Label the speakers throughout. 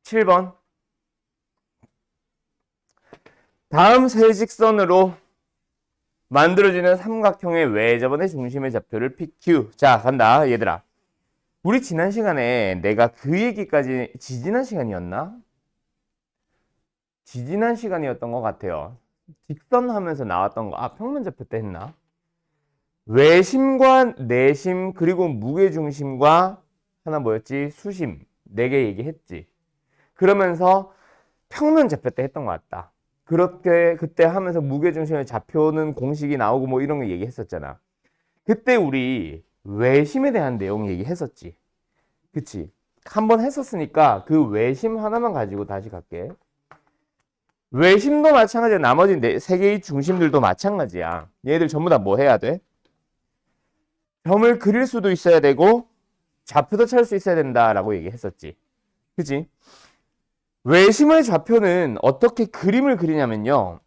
Speaker 1: 17번. 다음 세 직선으로 만들어지는 삼각형의 외접원의 중심의 좌표를 PQ. 자, 간다, 얘들아. 우리 지난 시간에 내가 그 얘기까지 지지난 시간이었나? 지지난 시간이었던 것 같아요. 직선 하면서 나왔던 거. 평면좌표 때 했나? 외심과 내심 그리고 무게중심과 하나 뭐였지? 수심. 4개 얘기했지. 그러면서 평면좌표 때 했던 것 같다. 그렇게 그때 하면서 무게중심의 좌표는 공식이 나오고 뭐 이런 거 얘기했었잖아. 그때 우리 외심에 대한 내용 얘기했었지. 그치? 한번 했었으니까 그 외심 하나만 가지고 다시 갈게. 외심도 마찬가지야. 나머지 3개의 중심들도 마찬가지야. 얘들 전부 다 뭐 해야 돼? 점을 그릴 수도 있어야 되고 좌표도 찾을 수 있어야 된다라고 얘기했었지. 그치? 외심의 좌표는 어떻게 그림을 그리냐면요.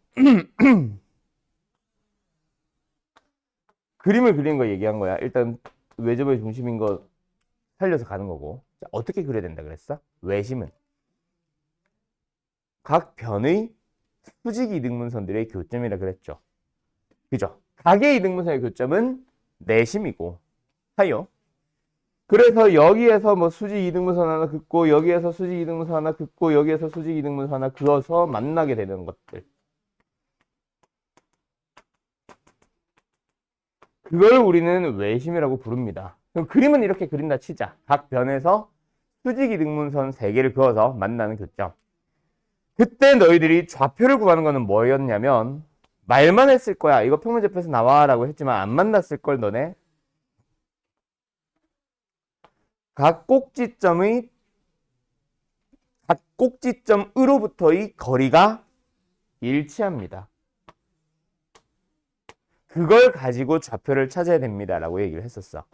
Speaker 1: 그림을 그리는 거 얘기한 거야. 일단 외접의 중심인 거 살려서 가는 거고. 자, 어떻게 그려야 된다 그랬어? 외심은 각 변의 수직 이등분선들의 교점이라 그랬죠. 그죠? 각의 이등분선의 교점은 내심이고 하요. 그래서 여기에서 뭐 수직 이등분선 하나 긋고 여기에서 수직 이등분선 하나 긋고 여기에서 수직 이등분선 하나 그어서 만나게 되는 것들. 그걸 우리는 외심이라고 부릅니다. 그럼 그림은 이렇게 그린다 치자. 각 변에서 수직 이등분선 3개를 그어서 만나는 교점. 그때 너희들이 좌표를 구하는 거는 뭐였냐면 말만 했을 거야. 이거 평면좌표에서 나와 라고 했지만 안 만났을 걸 너네. 각 꼭지점으로부터의 거리가 일치합니다. 그걸 가지고 좌표를 찾아야 됩니다 라고 얘기를 했었어.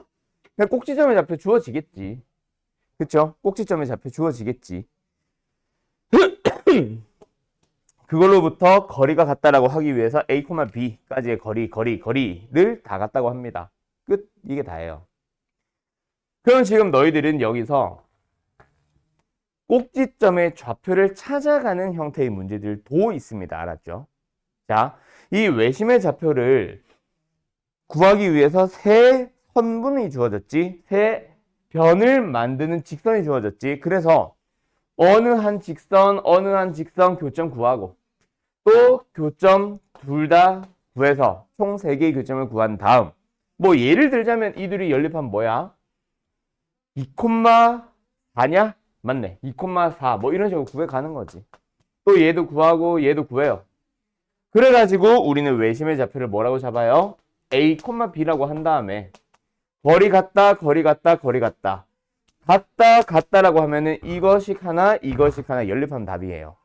Speaker 1: 꼭지점의 좌표 주어지겠지. 그쵸? 꼭지점의 좌표 주어지겠지. 그걸로부터 거리가 같다라고 하기 위해서 A, B까지의 거리를 다 같다고 합니다. 끝. 이게 다예요. 그럼 지금 너희들은 여기서 꼭지점의 좌표를 찾아가는 형태의 문제들도 있습니다. 알았죠? 자, 이 외심의 좌표를 구하기 위해서 세 선분이 주어졌지. 세 변을 만드는 직선이 주어졌지. 그래서 어느 한 직선 교점 구하고 또 교점 둘 다 구해서 총 3개의 교점을 구한 다음 뭐 예를 들자면 이들이 연립하면 뭐야? 2,4냐? 맞네. 2,4 뭐 이런 식으로 구해가는 거지. 또 얘도 구하고 얘도 구해요. 그래가지고 우리는 외심의 좌표를 뭐라고 잡아요? A, B라고 한 다음에 거리 같다 같다라고 하면은 이것씩 하나 연립하면 답이에요.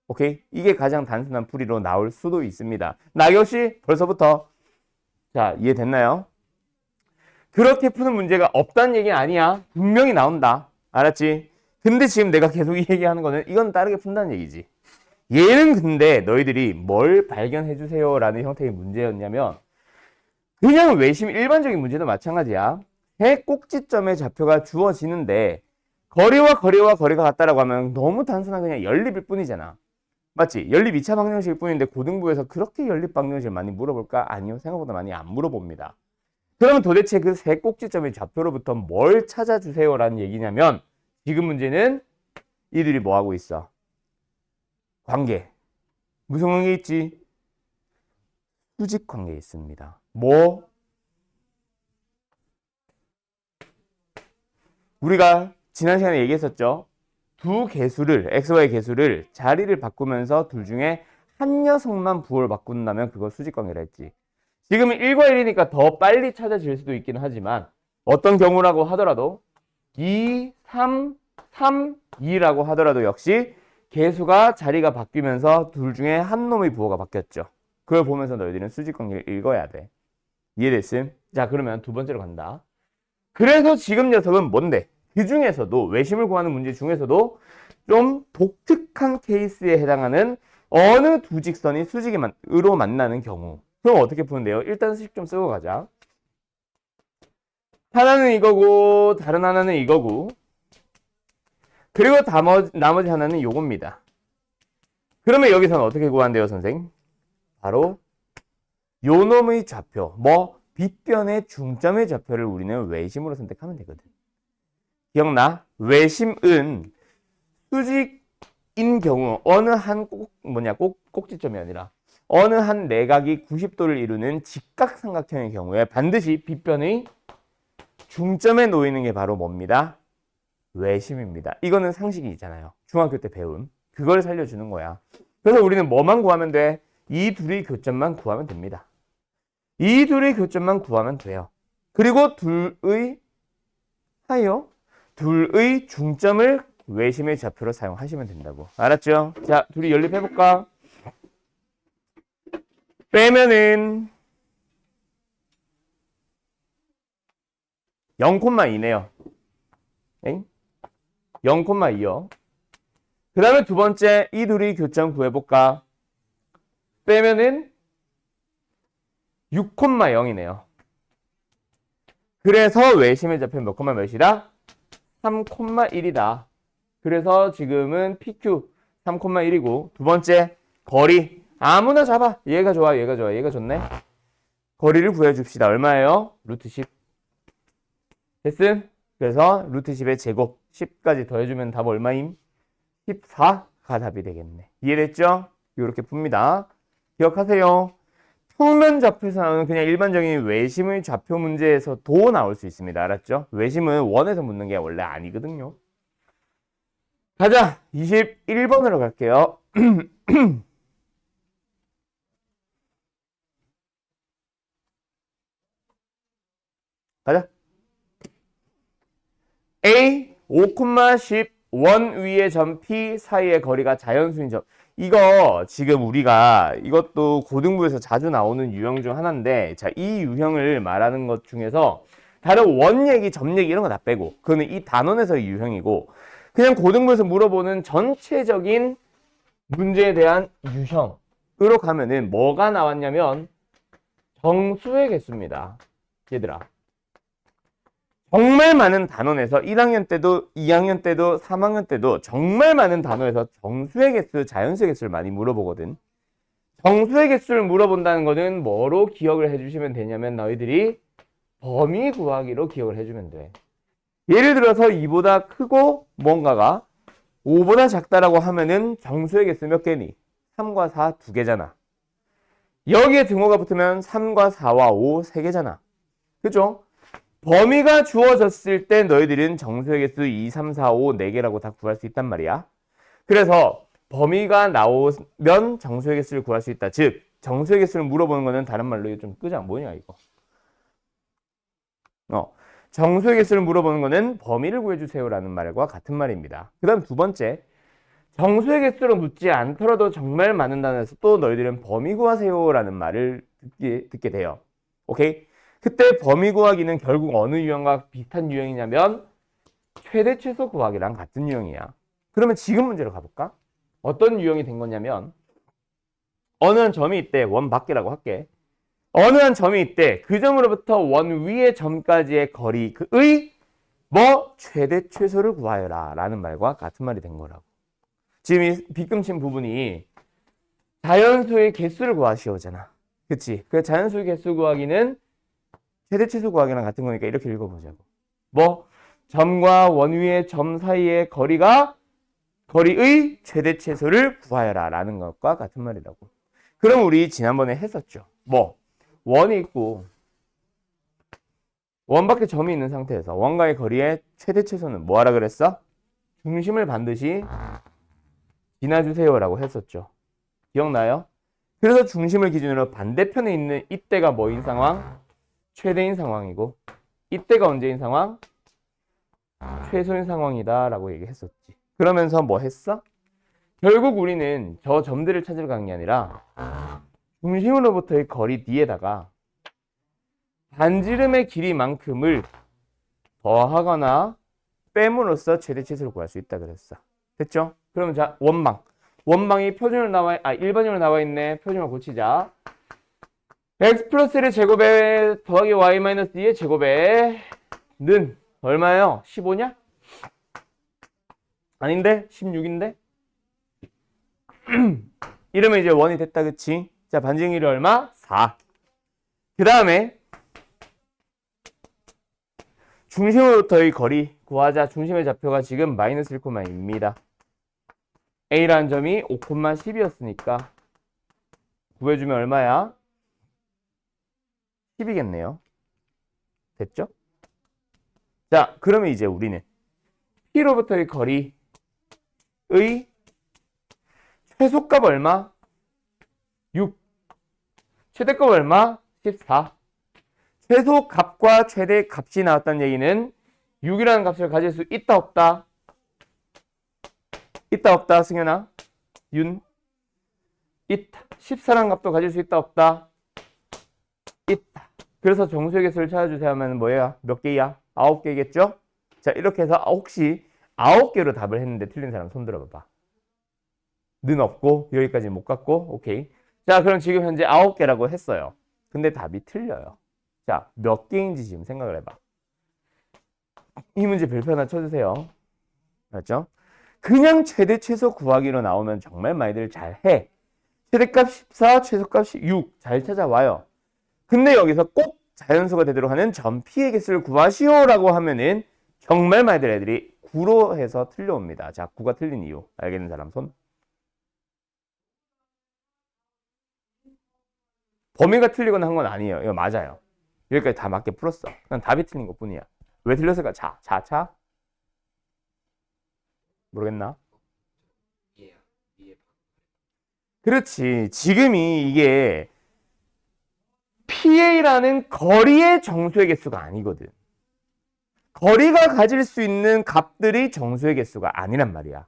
Speaker 1: 오케이? 이게 가장 단순한 풀이로 나올 수도 있습니다. 나경씨 벌써부터 자 이해됐나요? 그렇게 푸는 문제가 없다는 얘기는 아니야. 분명히 나온다. 알았지? 근데 지금 내가 계속 이 얘기하는 거는 이건 다르게 푼다는 얘기지. 얘는 근데 너희들이 뭘 발견해 주세요 라는 형태의 문제였냐면 그냥 외심 일반적인 문제도 마찬가지야. 세 꼭지점의 좌표가 주어지는데 거리가 같다라고 하면 너무 단순한 그냥 연립일 뿐이잖아. 맞지? 연립 2차 방정식일 뿐인데 고등부에서 그렇게 연립 방정식을 많이 물어볼까? 아니요. 생각보다 많이 안 물어봅니다. 그러면 도대체 그 세 꼭지점의 좌표로부터 뭘 찾아주세요 라는 얘기냐면 지금 문제는 이들이 뭐 하고 있어? 관계. 무슨 관계 있지? 수직 관계 있습니다. 뭐? 우리가 지난 시간에 얘기했었죠. 두 개수를 xy 개수를 자리를 바꾸면서 둘 중에 한 녀석만 부호를 바꾼다면 그거 수직관계라 했지. 지금은 1과 1이니까 더 빨리 찾아질 수도 있긴 하지만 어떤 경우라고 하더라도 2, 3, 3, 2라고 하더라도 역시 개수가 자리가 바뀌면서 둘 중에 한 놈의 부호가 바뀌었죠. 그걸 보면서 너희들은 수직관계를 읽어야 돼. 이해됐음? 자, 그러면 두 번째로 간다. 그래서 지금 녀석은 뭔데? 그 중에서도 외심을 구하는 문제 중에서도 좀 독특한 케이스에 해당하는 어느 두 직선이 수직으로 만나는 경우. 그럼 어떻게 푸는데요? 일단 수식 좀 쓰고 가자. 하나는 이거고 다른 하나는 이거고 그리고 나머지 하나는 요겁니다. 그러면 여기서는 어떻게 구한대요, 선생? 바로 요 놈의 좌표, 빗변의 중점의 좌표를 우리는 외심으로 선택하면 되거든. 기억나? 외심은 수직인 경우 어느 한 꼭지점이 아니라 어느 한 내각이 90도를 이루는 직각삼각형의 경우에 반드시 빗변의 중점에 놓이는 게 바로 뭡니다? 외심입니다. 이거는 상식이잖아요. 중학교 때 배운. 그걸 살려주는 거야. 그래서 우리는 뭐만 구하면 돼? 이 둘의 교점만 구하면 됩니다. 이 둘의 교점만 구하면 돼요. 그리고 둘의 중점을 외심의 좌표로 사용하시면 된다고. 알았죠? 자, 둘이 연립해볼까? 빼면은 0,2네요. 0,2요. 그 다음에 두 번째 이 둘이 교점 구해볼까? 빼면은 6,0이네요. 그래서 외심의 좌표 몇 콤마 몇이다? 3,1이다. 그래서 지금은 PQ 3,1이고 두 번째 거리 아무나 잡아. 얘가 좋아, 얘가 좋아, 얘가 좋네. 거리를 구해줍시다. 얼마예요? 루트 10. 됐음? 그래서 루트 10의 제곱 10까지 더해주면 답 얼마임? 14가 답이 되겠네. 이해됐죠? 이렇게 풉니다. 기억하세요. 평면 좌표에서 나오는 그냥 일반적인 외심의 좌표 문제에서도 나올 수 있습니다. 알았죠? 외심은 원에서 묻는 게 원래 아니거든요. 가자. 21번으로 갈게요. 가자. A 5,10 원 위의 점 P 사이의 거리가 자연수인 점. 이거 지금 우리가 이것도 고등부에서 자주 나오는 유형 중 하나인데, 자, 이 유형을 말하는 것 중에서 다른 원 얘기, 점 얘기 이런 거 다 빼고 그거는 이 단원에서의 유형이고, 그냥 고등부에서 물어보는 전체적인 문제에 대한 유형으로 가면은 뭐가 나왔냐면 정수의 개수입니다. 얘들아. 정말 많은 단원에서 1학년 때도 2학년 때도 3학년 때도 정말 많은 단원에서 정수의 개수, 자연수의 개수를 많이 물어보거든. 정수의 개수를 물어본다는 거는 뭐로 기억을 해주시면 되냐면 너희들이 범위 구하기로 기억을 해주면 돼. 예를 들어서 2보다 크고 뭔가가 5보다 작다라고 하면은 정수의 개수 몇 개니? 3과 4 2개잖아. 여기에 등호가 붙으면 3과 4와 5 3개잖아. 그죠? 범위가 주어졌을 때 너희들은 정수의 개수 2, 3, 4, 5, 4개라고 다 구할 수 있단 말이야. 그래서 범위가 나오면 정수의 개수를 구할 수 있다. 즉, 정수의 개수를 물어보는 거는 다른 말로 이거 좀 끄자. 뭐냐 이거. 정수의 개수를 물어보는 거는 범위를 구해주세요라는 말과 같은 말입니다. 그 다음 두 번째, 정수의 개수를 묻지 않더라도 정말 많은 단어에서 또 너희들은 범위 구하세요라는 말을 듣게 돼요. 오케이? 그때 범위 구하기는 결국 어느 유형과 비슷한 유형이냐면 최대 최소 구하기랑 같은 유형이야. 그러면 지금 문제로 가볼까? 어떤 유형이 된 거냐면 어느 한 점이 있대. 원 밖이라고 할게. 어느 한 점이 있대. 그 점으로부터 원 위의 점까지의 거리의 최대 최소를 구하여라 라는 말과 같은 말이 된 거라고. 지금 이 빗금친 부분이 자연수의 개수를 구하시오잖아. 그치? 그 자연수의 개수 구하기는 최대 최소 구하기랑 같은 거니까 이렇게 읽어보자고. 점과 원 위의 점 사이의 거리의 최대 최소를 구하여라 라는 것과 같은 말이라고. 그럼 우리 지난번에 했었죠. 원이 있고 원 밖에 점이 있는 상태에서 원과의 거리의 최대 최소는 뭐하라 그랬어? 중심을 반드시 지나주세요라고 했었죠. 기억나요? 그래서 중심을 기준으로 반대편에 있는 이때가 뭐인 상황? 최대인 상황이고 이때가 언제인 상황? 최소인 상황이다 라고 얘기했었지. 그러면서 뭐 했어? 결국 우리는 저 점들을 찾으러 간 게 아니라 중심으로부터의 거리 뒤에다가 반지름의 길이만큼을 더하거나 뺨으로써 최대 최소를 구할 수 있다 그랬어. 됐죠? 그럼 자, 원방. 원방이 표준으로 일반으로 나와 있네. 표준으로 고치자. x 플러스 1의 제곱에 더하기 y 마이너스 2의 제곱에 는 얼마예요? 15냐? 아닌데? 16인데? 이러면 이제 원이 됐다, 그치? 자, 반증일이 얼마? 4. 그 다음에 중심으로부터의 거리 구하자. 중심의 좌표가 지금 마이너스 1,2입니다. A라는 점이 5,10이었으니까 구해주면 얼마야? 10이겠네요. 됐죠? 자, 그러면 이제 우리는 P로부터의 거리의 최소값 얼마? 6. 최대값 얼마? 14. 최소값과 최대값이 나왔다는 얘기는 6이라는 값을 가질 수 있다 없다? 있다 없다 승현아? 윤? 있다. 14라는 값도 가질 수 있다 없다? 있다. 그래서 정수의 개수를 찾아주세요 하면 뭐예요? 몇 개야? 9개겠죠? 자, 이렇게 해서 혹시 9개로 답을 했는데 틀린 사람 손 들어봐봐. 는 없고 여기까지 못 갔고 오케이. 자, 그럼 지금 현재 9개라고 했어요. 근데 답이 틀려요. 자, 몇 개인지 지금 생각을 해봐. 이 문제 별표 하나 쳐주세요. 알았죠? 그냥 최대 최소 구하기로 나오면 정말 많이들 잘해. 최대값 14, 최소값 6 잘 찾아와요. 근데 여기서 꼭 자연수가 되도록 하는 점 P의 개수를 구하시오라고 하면은 정말 많이들 애들이 9로 해서 틀려옵니다. 자, 9가 틀린 이유 알겠는 사람 손. 범위가 틀리거나 한 건 아니에요. 이거 맞아요. 여기까지 다 맞게 풀었어. 그냥 답이 틀린 것 뿐이야. 왜 틀렸을까? 자. 모르겠나? 그렇지. 지금이 이게 PA라는 거리의 정수의 개수가 아니거든. 거리가 가질 수 있는 값들이 정수의 개수가 아니란 말이야.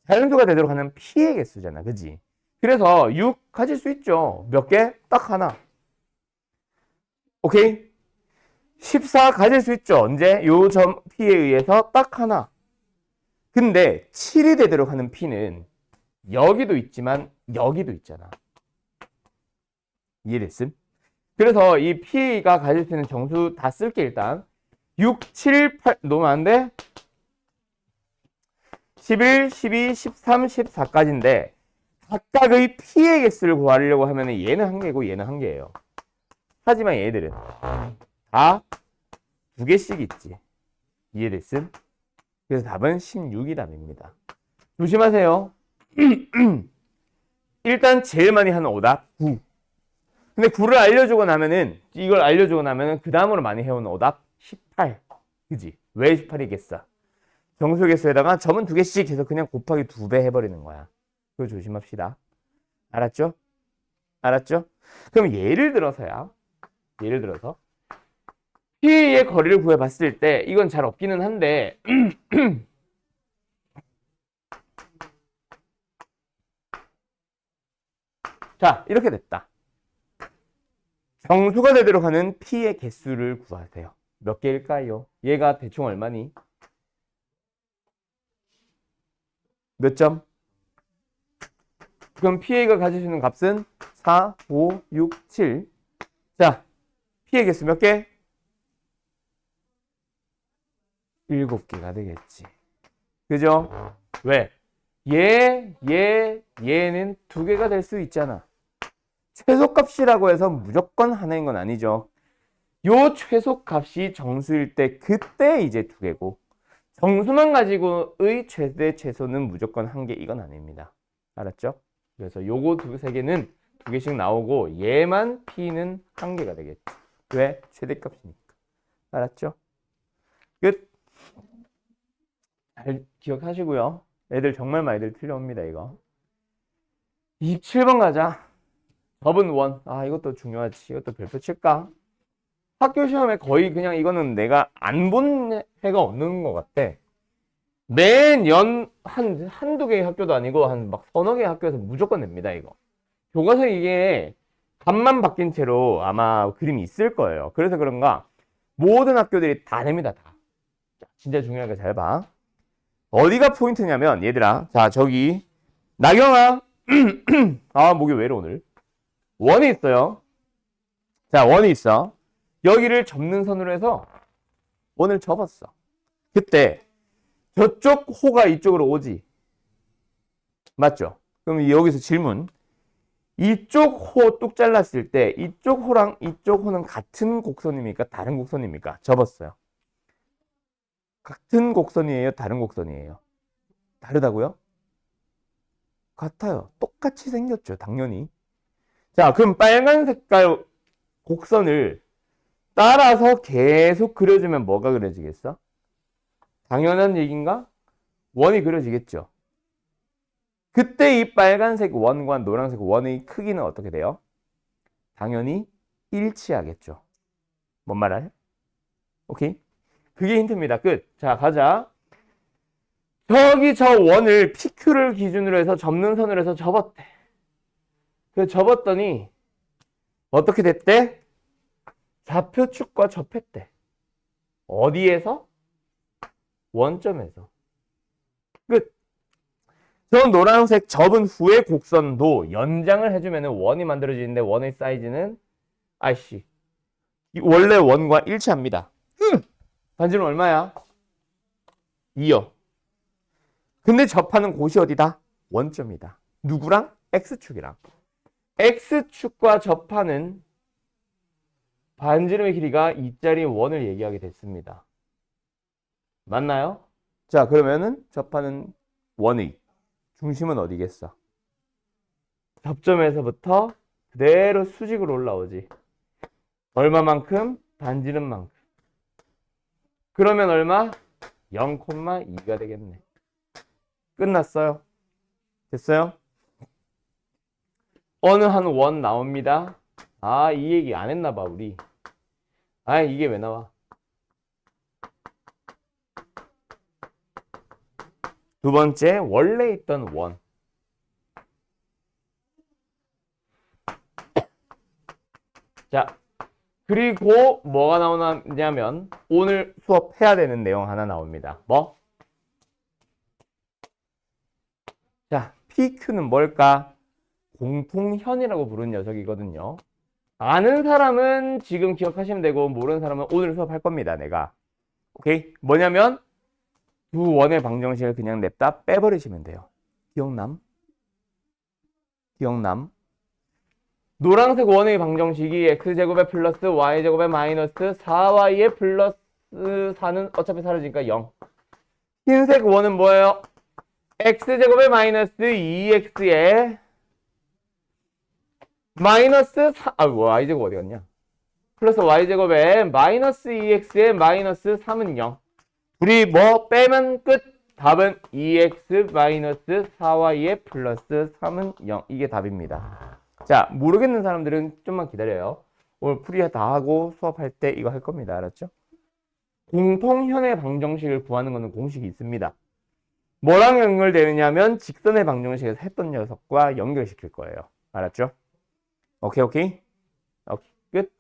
Speaker 1: 자연수가 되도록 하는 P의 개수잖아. 그지? 그래서 6 가질 수 있죠. 몇 개? 딱 하나. 오케이? 14 가질 수 있죠. 언제? 요 점 P에 의해서 딱 하나. 근데 7이 되도록 하는 P는 여기도 있지만 여기도 있잖아. 이해됐음? 그래서 이 P가 가질 수 있는 정수 다 쓸게 일단. 6, 7, 8 너무 안 돼? 11, 12, 13, 14까지인데 각각의 P의 개수를 구하려고 하면 얘는 한 개고 얘는 한 개예요. 하지만 얘들은 다 두 개씩 있지. 이해됐음? 그래서 답은 16이 답입니다. 조심하세요. 일단 제일 많이 하는 오답 9. 근데 9를 알려주고 나면은 이걸 알려주고 나면은 그 다음으로 많이 해오는 오답 18. 그지? 왜 18이겠어? 정수 개수에다가 점은 두 개씩 해서 그냥 곱하기 2배 해버리는 거야. 그거 조심합시다. 알았죠? 알았죠? 그럼 예를 들어서 P의 거리를 구해봤을 때 이건 잘 없기는 한데 자, 이렇게 됐다. 정수가 되도록 하는 P의 개수를 구하세요. 몇 개일까요? 얘가 대충 얼마니? 몇 점? 그럼 PA가 가질 수 있는 값은 4, 5, 6, 7. 자, P의 개수 몇 개? 7개가 되겠지. 그죠? 왜? 얘는 2개가 될 수 있잖아. 최소값이라고 해서 무조건 하나인 건 아니죠. 요 최소값이 정수일 때 그때 이제 2개고 정수만 가지고의 최대 최소는 무조건 1개 이건 아닙니다. 알았죠? 그래서 요거 세 개는 2개씩 나오고 얘만 P는 1개가 되겠지. 왜? 최대값이니까. 알았죠? 끝. 잘 기억하시고요. 애들 정말 많이들 틀려옵니다, 이거. 27번 가자. 더블 원. 아, 이것도 중요하지. 이것도 별표 칠까? 학교 시험에 거의 그냥 이거는 내가 안 본 해가 없는 것 같아. 매년 한두 개의 학교도 아니고 한 막 서너 개의 학교에서 무조건 냅니다, 이거. 교과서 이게 값만 바뀐 채로 아마 그림이 있을 거예요. 그래서 그런가 모든 학교들이 다 냅니다, 다. 진짜 중요하니까 잘 봐. 어디가 포인트냐면 얘들아, 자 저기 나경아 아 목이 왜 이래 오늘. 원이 있어요. 자 원이 있어. 여기를 접는 선으로 해서 원을 접었어. 그때 저쪽 호가 이쪽으로 오지. 맞죠? 그럼 여기서 질문. 이쪽 호 뚝 잘랐을 때 이쪽 호랑 이쪽 호는 같은 곡선입니까? 다른 곡선입니까? 접었어요. 같은 곡선이에요? 다른 곡선이에요? 다르다고요? 같아요. 똑같이 생겼죠. 당연히. 자, 그럼 빨간 색깔 곡선을 따라서 계속 그려주면 뭐가 그려지겠어? 당연한 얘기인가? 원이 그려지겠죠. 그때 이 빨간색 원과 노란색 원의 크기는 어떻게 돼요? 당연히 일치하겠죠. 뭔 말을? 오케이? 그게 힌트입니다. 끝. 자, 가자. 저기 저 원을 PQ를 기준으로 해서 접는 선으로 해서 접었대. 그래서 접었더니 어떻게 됐대? 좌표축과 접했대. 어디에서? 원점에서. 끝. 저 노란색 접은 후의 곡선도 연장을 해주면 원이 만들어지는데 원의 사이즈는 아이씨 원래 원과 일치합니다. 반지름 얼마야? 2요. 근데 접하는 곳이 어디다? 원점이다. 누구랑? X축이랑. X축과 접하는 반지름의 길이가 2짜리 원을 얘기하게 됐습니다. 맞나요? 자, 그러면은 접하는 원의 중심은 어디겠어? 접점에서부터 그대로 수직으로 올라오지. 얼마만큼? 반지름만큼. 그러면 얼마? 0,2가 되겠네. 끝났어요. 됐어요? 어느 한 원 나옵니다. 아, 이 얘기 안 했나 봐, 우리. 아, 이게 왜 나와? 두 번째, 원래 있던 원. 자, 그리고 뭐가 나오냐면 오늘 수업해야 되는 내용 하나 나옵니다. 뭐? 자, PQ는 뭘까? 공통현이라고 부르는 녀석이거든요. 아는 사람은 지금 기억하시면 되고 모르는 사람은 오늘 수업할 겁니다. 내가. 오케이? 뭐냐면 두 원의 방정식을 그냥 냅다 빼버리시면 돼요. 기억남? 기억남? 노란색 원의 방정식이 x제곱에 플러스 y제곱에 마이너스 4y에 플러스 4는 어차피 사라지니까 0. 흰색 원은 뭐예요? x제곱에 마이너스 2x에 마이너스 4, y제곱 어디 갔냐? 플러스 y제곱에 마이너스 2x에 마이너스 3은 0. 우리 뭐 빼면 끝. 답은 2x 마이너스 4y에 플러스 3은 0. 이게 답입니다. 자, 모르겠는 사람들은 좀만 기다려요. 오늘 풀이 다 하고 수업할 때 이거 할 겁니다. 알았죠? 공통현의 방정식을 구하는 거는 공식이 있습니다. 뭐랑 연결되느냐면 직선의 방정식에서 했던 녀석과 연결시킬 거예요. 알았죠? 오케이, 오케이. 오케이, 끝.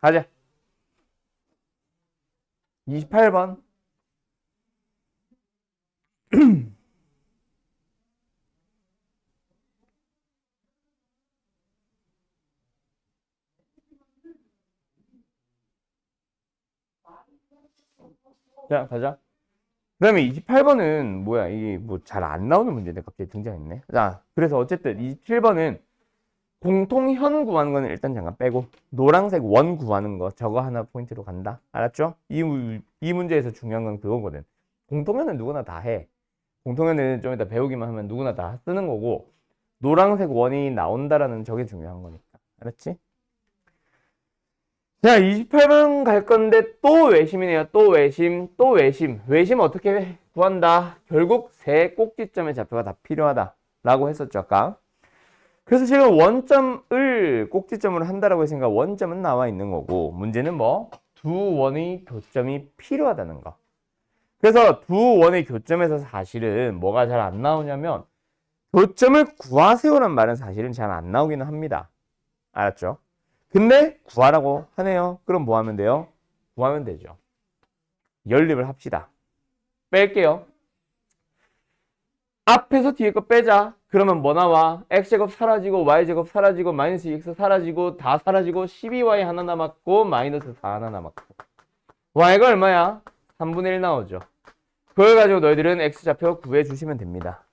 Speaker 1: 가자. 28번. 자, 가자. 그 다음에 28번은 뭐야? 이게 뭐 잘 안 나오는 문제인데 갑자기 등장했네. 자, 그래서 어쨌든 27번은 공통현 구하는 거는 일단 잠깐 빼고 노란색 원 구하는 거 저거 하나 포인트로 간다. 알았죠? 이 문제에서 중요한 건 그거거든. 공통현은 누구나 다 해. 공통현은 좀 이따 배우기만 하면 누구나 다 쓰는 거고 노란색 원이 나온다라는 저게 중요한 거니까. 알았지? 자, 28번 갈 건데 또 외심이네요. 또 외심, 또 외심. 외심 어떻게 구한다? 결국 세 꼭지점의 좌표가 다 필요하다 라고 했었죠, 아까. 그래서 지금 원점을 꼭지점으로 한다라고 했으니까 원점은 나와 있는 거고 문제는 뭐? 두 원의 교점이 필요하다는 거. 그래서 두 원의 교점에서 사실은 뭐가 잘 안 나오냐면 교점을 구하세요란 말은 사실은 잘 안 나오기는 합니다. 알았죠? 근데 구하라고 하네요. 그럼 뭐 하면 돼요? 구하면 되죠. 연립을 합시다. 뺄게요. 앞에서 뒤에 거 빼자. 그러면 뭐 나와? x제곱 사라지고 y제곱 사라지고 마이너스 2x 사라지고 다 사라지고 12y 하나 남았고 마이너스 4 하나 남았고 y가 얼마야? 3분의 1 나오죠. 그걸 가지고 너희들은 x좌표 구해주시면 됩니다.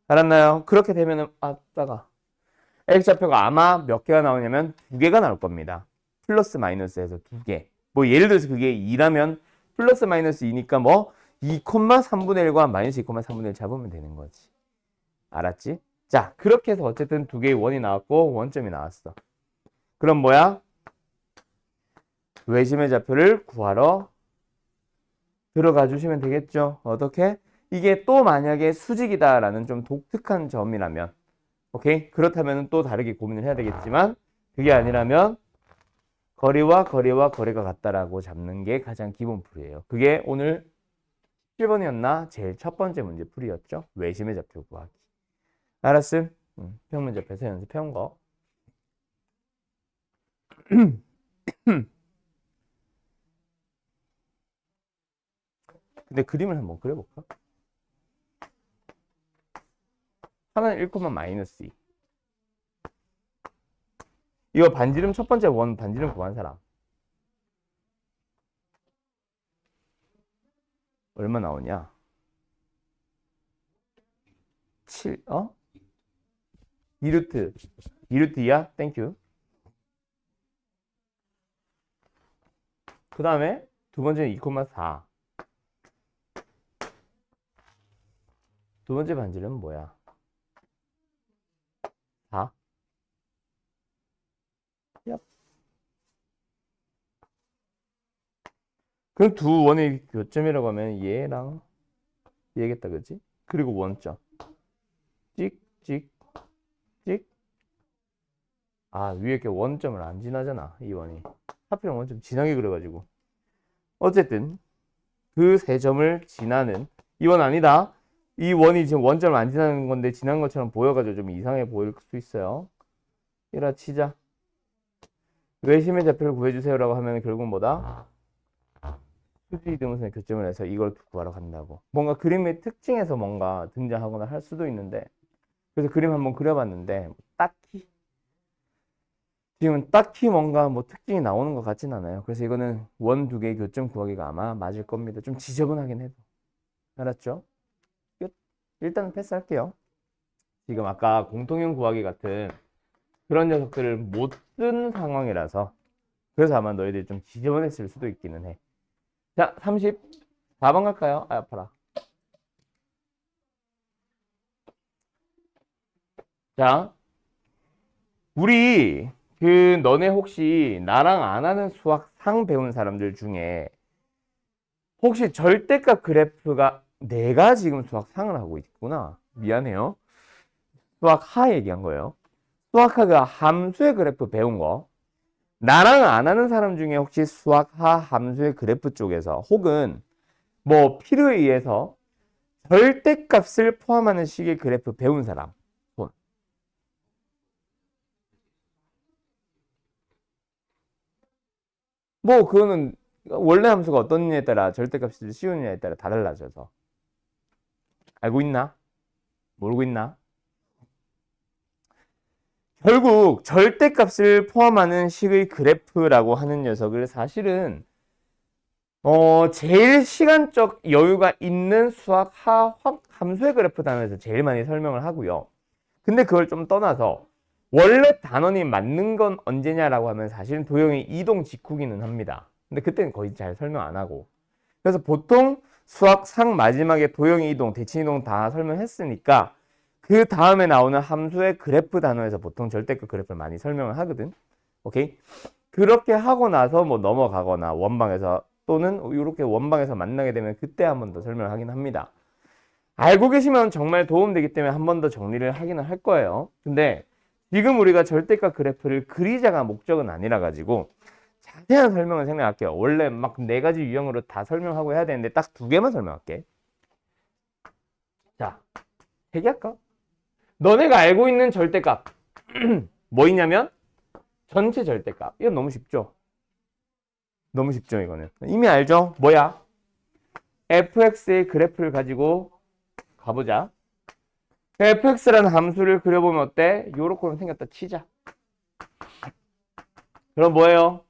Speaker 1: 알았나요? 그렇게 되면은 x좌표가 아마 몇 개가 나오냐면 2개가 나올 겁니다. 플러스 마이너스에서 2개. 뭐 예를 들어서 그게 2라면 플러스 마이너스 2니까 뭐 2,3분의 1과 마이너스 2,3분의 1 잡으면 되는 거지. 알았지? 자, 그렇게 해서 어쨌든 2개의 원이 나왔고 원점이 나왔어. 그럼 뭐야? 외심의 좌표를 구하러 들어가 주시면 되겠죠. 어떻게? 이게 또 만약에 수직이다라는 좀 독특한 점이라면 오케이? 그렇다면 또 다르게 고민을 해야 되겠지만 그게 아니라면 거리와 거리가 같다라고 잡는 게 가장 기본 풀이에요. 그게 오늘 7번이었나? 제일 첫 번째 문제 풀이였죠. 외심의 좌표 구하기. 알았음? 평문제표에서 연습해온 거. 근데 그림을 한번 그려볼까? 하나는 1, 마이너스 2. 이거 반지름 첫 번째 원 반지름 구한 사람. 얼마 나오냐? 7, 2루트. 2루트야? 땡큐. 그 다음에 두 번째는 2,4. 두 번째 반지름은 뭐야? 4. 얍. 그럼 두 원의 교점이라고 하면 얘랑 얘겠다, 그치? 그리고 원점. 찍, 찍, 찍. 위에 이렇게 원점을 안 지나잖아, 이 원이. 하필 원점 지나게 그래가지고. 어쨌든 그 세 점을 지나는 이 원 아니다. 이 원이 지금 원점을 안 지나는 건데 지난 것처럼 보여가지고 좀 이상해 보일 수 있어요. 이라 치자. 외심의 좌표를 구해주세요라고 하면 결국 뭐다? 수직 이등분선의 교점을 해서 이걸 구하러 간다고. 뭔가 그림의 특징에서 뭔가 등장하거나 할 수도 있는데 그래서 그림 한번 그려봤는데 지금은 딱히 뭔가 뭐 특징이 나오는 것 같진 않아요. 그래서 이거는 원 두 개의 교점 구하기가 아마 맞을 겁니다. 좀 지저분하긴 해도. 알았죠? 끝. 일단은 패스할게요. 지금 아까 공통형 구하기 같은 그런 녀석들을 못 쓴 상황이라서 그래서 아마 너희들이 좀 지저분했을 수도 있기는 해. 자, 34번 갈까요? 아파라. 자, 우리 너네 혹시 나랑 안 하는 수학 상 배운 사람들 중에 혹시 절대값 그래프가 내가 지금 수학 상을 하고 있구나. 미안해요. 수학 하 얘기한 거예요. 수학하가 함수의 그래프 배운 거. 나랑 안 하는 사람 중에 혹시 수학하 함수의 그래프 쪽에서 혹은 뭐 필요에 의해서 절대값을 포함하는 식의 그래프 배운 사람. 뭐 그거는 원래 함수가 어떤 냐에 따라 절대값이 쉬우냐에 따라 다 달라져서. 알고 있나? 모르고 있나? 결국 절대값을 포함하는 식의 그래프라고 하는 녀석을 사실은 제일 시간적 여유가 있는 수학 함수의 그래프 단원에서 제일 많이 설명을 하고요. 근데 그걸 좀 떠나서 원래 단원이 맞는 건 언제냐라고 하면 사실은 도형의 이동 직후기는 합니다. 근데 그때는 거의 잘 설명 안 하고. 그래서 보통 수학 상 마지막에 도형의 이동, 대칭 이동 다 설명했으니까 그 다음에 나오는 함수의 그래프 단원에서 보통 절대값 그래프를 많이 설명을 하거든. 오케이? 그렇게 하고 나서 뭐 넘어가거나 원방에서 또는 이렇게 원방에서 만나게 되면 그때 한 번 더 설명을 하긴 합니다. 알고 계시면 정말 도움되기 때문에 한 번 더 정리를 하기는 할 거예요. 근데 지금 우리가 절대값 그래프를 그리자가 목적은 아니라 가지고 자세한 설명을 생략할게요. 원래 막 4가지 유형으로 다 설명하고 해야 되는데 딱 2개만 설명할게. 자, 얘기할까? 너네가 알고 있는 절대값 뭐 있냐면 전체 절대값. 이건 너무 쉽죠? 너무 쉽죠, 이거는. 이미 알죠? 뭐야? fx의 그래프를 가지고 가보자. fx라는 함수를 그려보면 어때? 요렇게 생겼다 치자. 그럼 뭐예요?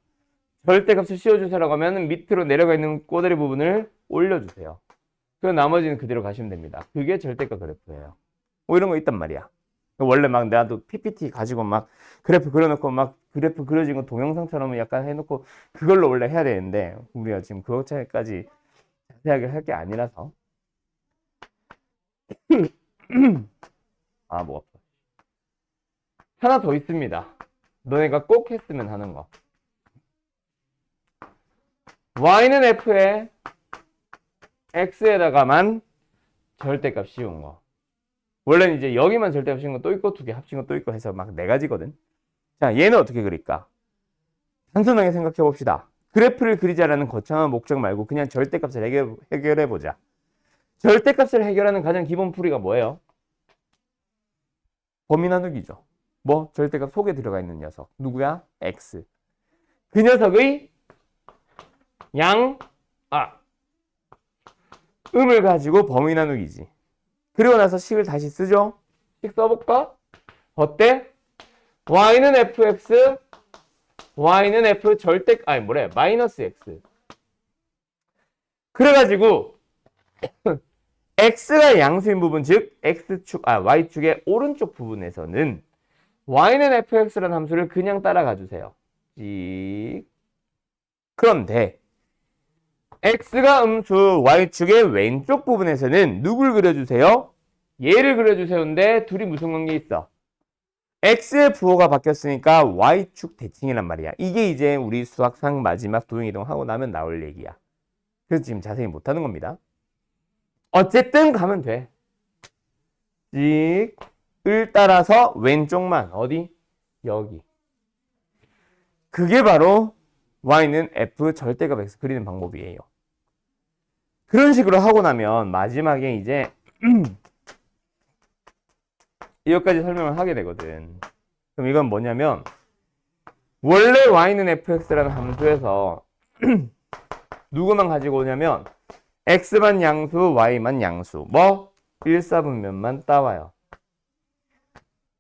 Speaker 1: 절대값을 씌워주세요라고 하면 밑으로 내려가 있는 꼬다리 부분을 올려주세요. 그럼 나머지는 그대로 가시면 됩니다. 그게 절대값 그래프예요. 뭐 이런 거 있단 말이야. 원래 막 나도 PPT 가지고 막 그래프 그려놓고 막 그래프 그려진 거 동영상처럼 약간 해놓고 그걸로 원래 해야 되는데 우리가 지금 그것까지 자세하게 할 게 아니라서 아, 뭐 없어. 하나 더 있습니다. 너네가 꼭 했으면 하는 거. y는 f에 x에다가만 절대값 씌운 거. 원래는 이제 여기만 절대값 씌운 거 또 있고 두 개 합친 거 또 있고 해서 막 네 가지거든. 자, 얘는 어떻게 그릴까? 단순하게 생각해 봅시다. 그래프를 그리자라는 거창한 목적 말고 그냥 절대값을 해결해 보자. 절대값을 해결하는 가장 기본 풀이가 뭐예요? 범위 나누기죠. 뭐? 절대값 속에 들어가 있는 녀석. 누구야? x. 그 녀석의 음을 가지고 범위 나누기지. 그리고 나서 식을 다시 쓰죠. 식 써볼까? 어때? y는 fx, y는 f 마이너스 x. 그래가지고 x가 양수인 부분, 즉 y축의 오른쪽 부분에서는 y는 fx라는 함수를 그냥 따라가 주세요. 그런데 x가 음수 y축의 왼쪽 부분에서는 누굴 그려주세요? 얘를 그려주세요인데 둘이 무슨 관계 있어? x의 부호가 바뀌었으니까 y축 대칭이란 말이야. 이게 이제 우리 수학상 마지막 도형이동 하고 나면 나올 얘기야. 그래서 지금 자세히 못하는 겁니다. 어쨌든 가면 돼. 을 따라서 왼쪽만 어디? 여기. 그게 바로 y는 f 절대값 x 그리는 방법이에요. 그런 식으로 하고 나면 마지막에 이제 이것까지 설명을 하게 되거든. 그럼 이건 뭐냐면 원래 y는 fx라는 함수에서 누구만 가지고 오냐면 x만 양수, y만 양수. 뭐? 일사분면만 따와요.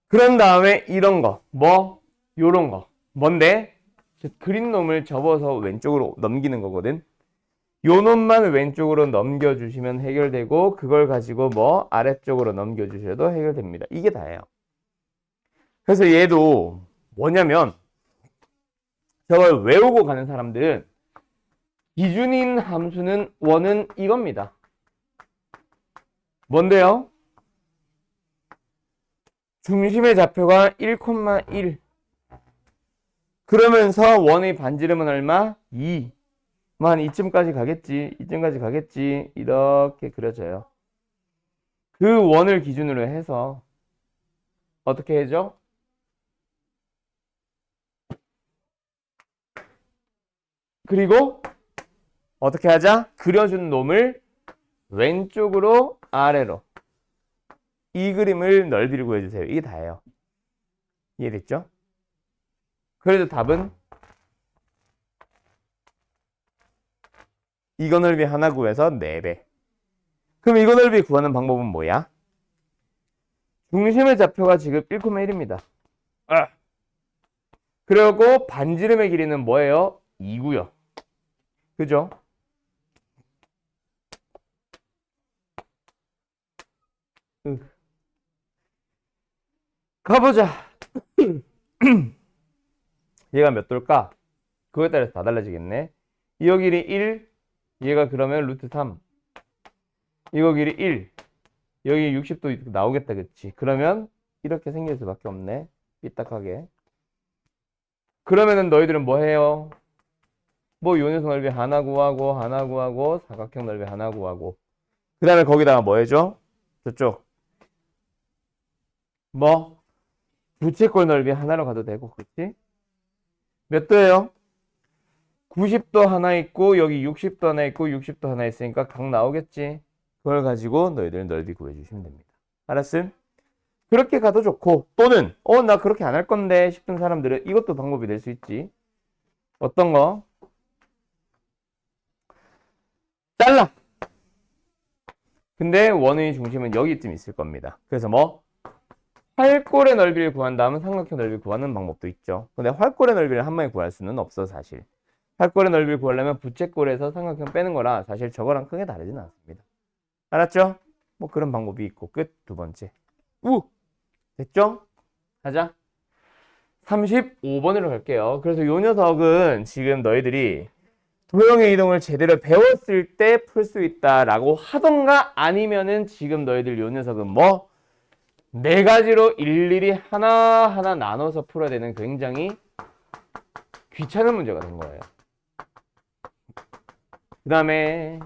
Speaker 1: 그런 다음에 이런 거. 뭐? 요런 거. 뭔데? 그린 놈을 접어서 왼쪽으로 넘기는 거거든. 요 놈만 왼쪽으로 넘겨주시면 해결되고 그걸 가지고 뭐 아래쪽으로 넘겨주셔도 해결됩니다. 이게 다예요. 그래서 얘도 뭐냐면 저걸 외우고 가는 사람들은 기준인 함수는 원은 이겁니다. 뭔데요? 중심의 좌표가 1,1 그러면서 원의 반지름은 얼마? 2 한 이쯤까지 가겠지. 이쯤까지 가겠지. 이렇게 그려져요. 그 원을 기준으로 해서 어떻게 해줘? 그리고 어떻게 하자? 그려준 놈을 왼쪽으로 아래로 이 그림을 넓이를 구해주세요. 이게 다예요. 이해됐죠? 그래도 답은 이거 넓이 하나 구해서 4배. 그럼 이거 넓이 구하는 방법은 뭐야? 중심의 좌표가 지금 1,1입니다. 그리고 반지름의 길이는 뭐예요? 2고요. 그죠? 가보자. 얘가 몇 도일까? 그거에 따라서 다 달라지겠네. 이거 길이 1, 얘가 그러면 루트 3. 이거 길이 1. 여기 60도 나오겠다, 그치? 그러면 이렇게 생길 수밖에 없네. 삐딱하게. 그러면은 너희들은 뭐 해요? 뭐 요녀석 넓이 하나 구하고 사각형 넓이 하나 구하고 그 다음에 거기다가 뭐 해줘? 저쪽 뭐 부채꼴 넓이 하나로 가도 되고 그치? 몇 도예요? 90도 하나 있고 여기 60도 하나 있고 60도 하나 있으니까 각 나오겠지. 그걸 가지고 너희들 넓이 구해주시면 됩니다. 알았음? 그렇게 가도 좋고 또는 나 그렇게 안 할 건데 싶은 사람들은 이것도 방법이 될 수 있지. 어떤 거? 잘라. 근데 원의 중심은 여기쯤 있을 겁니다. 그래서 뭐 활골의 넓이를 구한다면 삼각형 넓이를 구하는 방법도 있죠. 근데 활골의 넓이를 한 번에 구할 수는 없어 사실. 활골의 넓이를 구하려면 부채꼴에서 삼각형 빼는 거라 사실 저거랑 크게 다르진 않습니다. 알았죠? 뭐 그런 방법이 있고 끝. 두 번째. 우! 됐죠? 하자. 35번으로 갈게요. 그래서 요 녀석은 지금 너희들이 도형의 이동을 제대로 배웠을 때 풀 수 있다라고 하던가 아니면은 지금 너희들 요 녀석은 뭐 네 가지로 일일이 하나하나 나눠서 풀어야 되는 굉장히 귀찮은 문제가 된 거예요. 그 다음에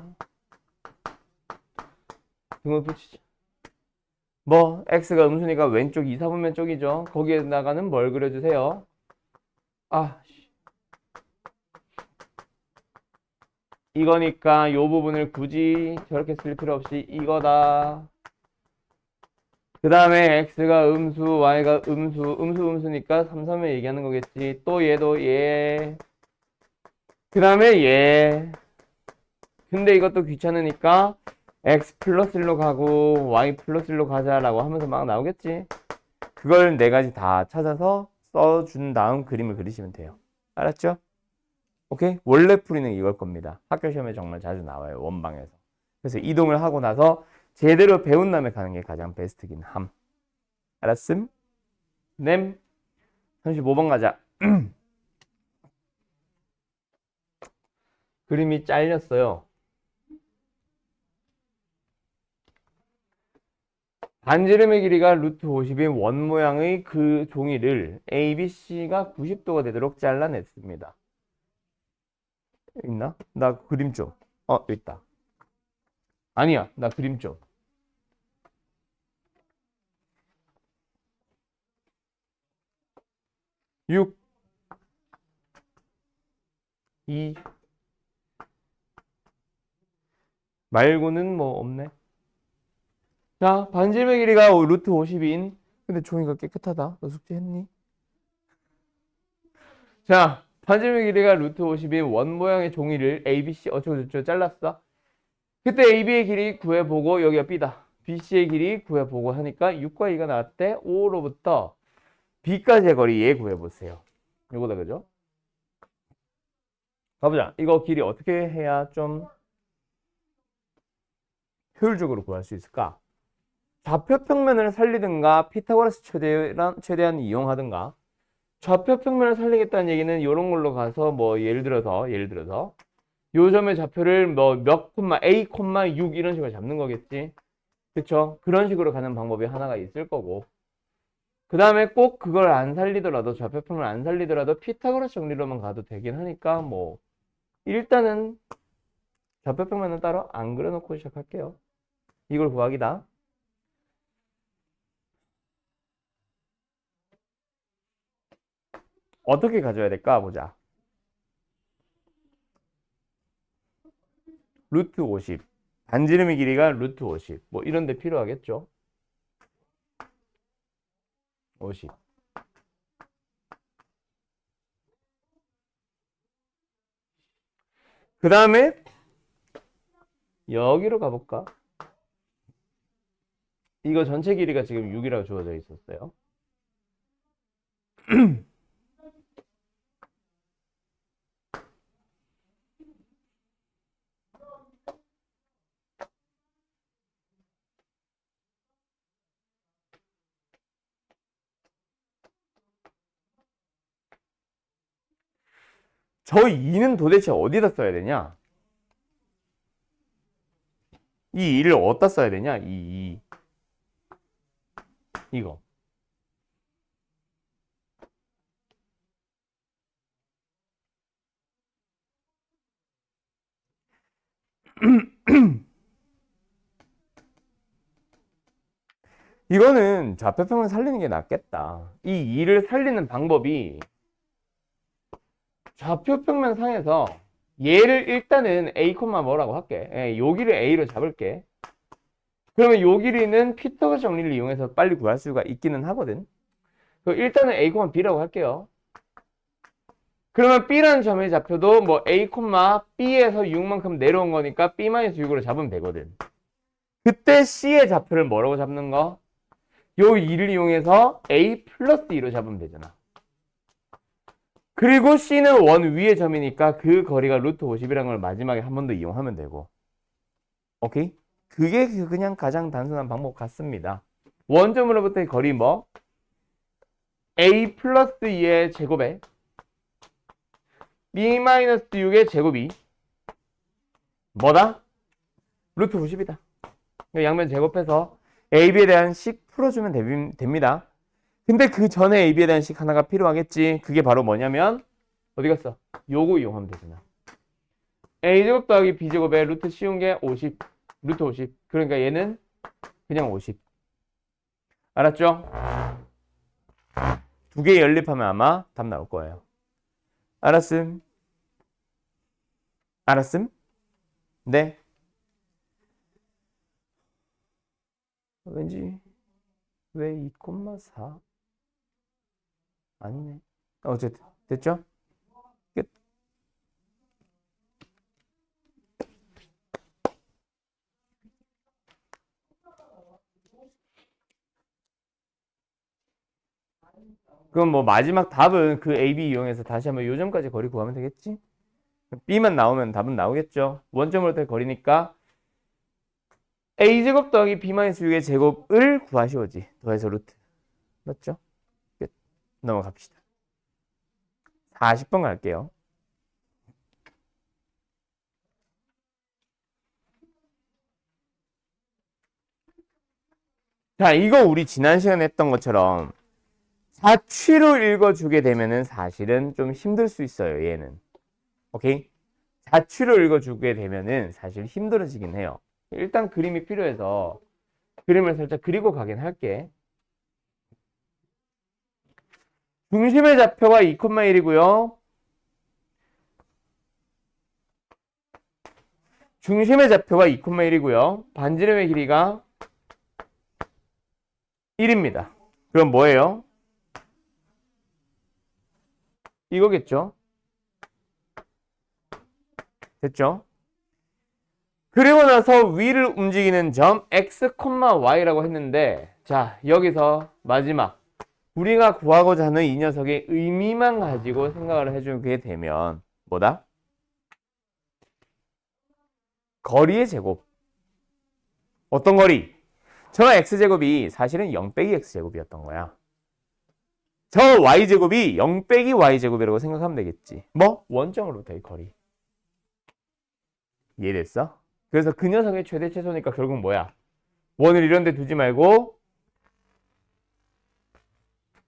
Speaker 1: 등을 붙이죠. 뭐 x가 음수니까 왼쪽 2, 4분면 쪽이죠. 거기에다가는 뭘 그려주세요. 이거니까 이 부분을 굳이 저렇게 쓸 필요 없이 이거다. 그 다음에 x가 음수, y가 음수니까 3, 3을 얘기하는 거겠지. 또 얘도 얘. 그 다음에 얘. 근데 이것도 귀찮으니까 x 플러스 1로 가고 y 플러스 1로 가자라고 하면서 막 나오겠지. 그걸 네 가지 다 찾아서 써준 다음 그림을 그리시면 돼요. 알았죠? 오케이? 원래 풀이는 이걸 겁니다. 학교 시험에 정말 자주 나와요. 원방에서. 그래서 이동을 하고 나서 제대로 배운 다음에 가는 게 가장 베스트긴 함. 알았음? 넴 35번 가자. 그림이 잘렸어요. 반지름의 길이가 루트 50인 원 모양의 그 종이를 ABC가 90도가 되도록 잘라냈습니다. 있나? 나 그림 좀. 여기 있다. 아니야, 나 그림 좀. 6, 2 말고는 뭐 없네. 자, 반지름의 길이가 루트 50인. 근데 종이가 깨끗하다. 너 숙제했니? 자, 반지름의 길이가 루트 50인 원 모양의 종이를 ABC 어쩌고저쩌고 잘랐어. 그때 AB의 길이 구해보고 여기가 B다. BC의 길이 구해보고 하니까 6과 2가 나왔대. 5로부터 B까지의 거리 얘 구해보세요. 이거다 그죠? 가보자. 이거 길이 어떻게 해야 좀 효율적으로 구할 수 있을까? 좌표 평면을 살리든가 피타고라스 최대한 이용하든가. 좌표 평면을 살리겠다는 얘기는 이런 걸로 가서 뭐 예를 들어서 요 점의 좌표를 뭐 몇 콤마 A 콤마 6 이런 식으로 잡는 거겠지. 그쵸? 그런 식으로 가는 방법이 하나가 있을 거고. 그 다음에 꼭 그걸 안 살리더라도 좌표 평면을 안 살리더라도 피타고라스 정리로만 가도 되긴 하니까 뭐 일단은 좌표 평면은 따로 안 그려놓고 시작할게요. 이걸 구하기다. 어떻게 가져야 될까 보자. 루트 50. 반지름의 길이가 루트 50. 뭐 이런 데 필요하겠죠. 50. 그 다음에 여기로 가볼까? 이거 전체 길이가 지금 6이라고 주어져 있었어요. 저 2는 도대체 어디다 써야 되냐? 이 2를 어디다 써야 되냐? 이거. 이거는 좌표평면 살리는 게 낫겠다. 이 2를 살리는 방법이 좌표평면 상에서 얘를 일단은 A, 뭐라고 할게. 여기를 A로 잡을게. 그러면 요 길이는 피터거스 정리를 이용해서 빨리 구할 수가 있기는 하거든. 일단은 A, B라고 할게요. 그러면 B라는 점의 좌표도 뭐 A, B에서 6만큼 내려온 거니까 B-6으로 잡으면 되거든. 그때 C의 좌표를 뭐라고 잡는 거? 요 2를 이용해서 A 플러스 2로 잡으면 되잖아. 그리고 C는 원 위의 점이니까 그 거리가 루트 50이라는 걸 마지막에 한 번 더 이용하면 되고. 오케이? 그게 그냥 가장 단순한 방법 같습니다. 원점으로부터의 거리 뭐? A 플러스 2의 제곱에 B-6의 제곱이 뭐다? 루트 90이다. 양면 제곱해서 AB에 대한 식 풀어주면 됩니다. 근데 그 전에 AB에 대한 식 하나가 필요하겠지. 그게 바로 뭐냐면 어디 갔어? 요거 이용하면 되잖아. A제곱 더하기 B제곱에 루트 씌운 게 50. 루트 50. 그러니까 얘는 그냥 50. 알았죠? 두 개 연립하면 아마 답 나올 거예요. 알았음? 알았음? 네. 왠지 왜 2,4? 아니네. 어쨌든 됐죠? 끝. 그럼 뭐 마지막 답은 그 AB 이용해서 다시 한번 요점까지 거리 구하면 되겠지? B만 나오면 답은 나오겠죠? 원점으로부터의 거리니까 A제곱 더하기 B-6의 제곱을 구하시오지. 더해서 루트. 맞죠? 끝. 넘어갑시다. 40번 갈게요. 자, 이거 우리 지난 시간에 했던 것처럼 사취로 읽어주게 되면은 사실은 좀 힘들 수 있어요, 얘는. 오케이? 사취로 읽어주게 되면은 사실 힘들어지긴 해요. 일단 그림이 필요해서 그림을 살짝 그리고 가긴 할게. 중심의 좌표가 2,1이고요. 중심의 좌표가 2,1이고요. 반지름의 길이가 1입니다. 그럼 뭐예요? 이거겠죠? 됐죠? 그리고 나서 위를 움직이는 점 x, y라고 했는데 자, 여기서 마지막 우리가 구하고자 하는 이 녀석의 의미만 가지고 생각을 해주게 되면 뭐다? 거리의 제곱. 어떤 거리? 저 x제곱이 사실은 0 빼기 x제곱이었던 거야. 저 y제곱이 0 빼기 y제곱이라고 생각하면 되겠지. 뭐? 원점으로부터의 거리. 이해됐어? 그래서 그 녀석의 최대 최소니까 결국 뭐야? 원을 이런 데 두지 말고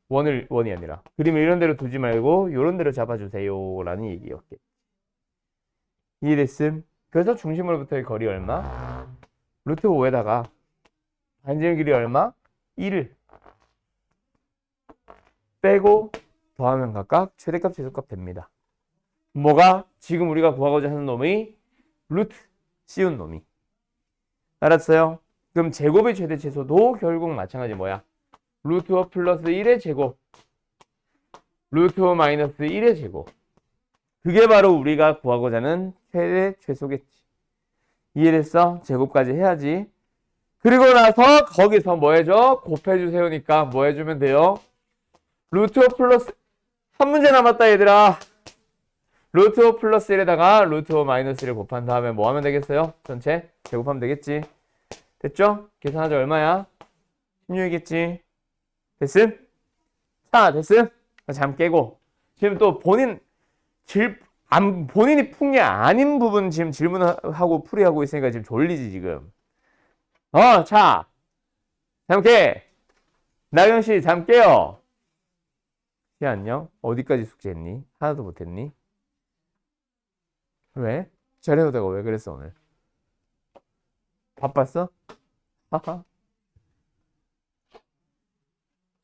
Speaker 1: 원이 아니라 그림을 이런 데로 두지 말고 이런 데로 잡아주세요 라는 얘기였겠지. 이해됐음? 그래서 중심으로부터의 거리 얼마? 루트 5에다가 반지름 길이 얼마? 1을 빼고 더하면 각각 최대값 최소값 됩니다. 뭐가? 지금 우리가 구하고자 하는 놈이 루트 씌운 놈이. 알았어요? 그럼 제곱의 최대 최소도 결국 마찬가지 뭐야? 루트 5 플러스 1의 제곱 루트 5 마이너스 1의 제곱. 그게 바로 우리가 구하고자 하는 최대 최소겠지. 이해됐어? 제곱까지 해야지. 그리고 나서 거기서 뭐 해줘? 곱해주세요니까 뭐 해주면 돼요? 루트 5 플러스 한 문제 남았다 얘들아. 루트 5 플러스 1에다가 루트 5 마이너스 1을 곱한 다음에 뭐 하면 되겠어요? 전체 제곱하면 되겠지. 됐죠? 계산하자 얼마야? 16이겠지. 됐음? 자, 됐음? 잠 깨고 지금 또 본인이 푼 게 아닌 부분 지금 질문하고 풀이하고 있으니까 지금 졸리지 지금. 자, 잠 깨. 나경 씨, 잠 깨요. 씨 안녕. 어디까지 숙제했니? 하나도 못했니? 왜? 잘해오다가 왜 그랬어 오늘? 바빴어? 하하.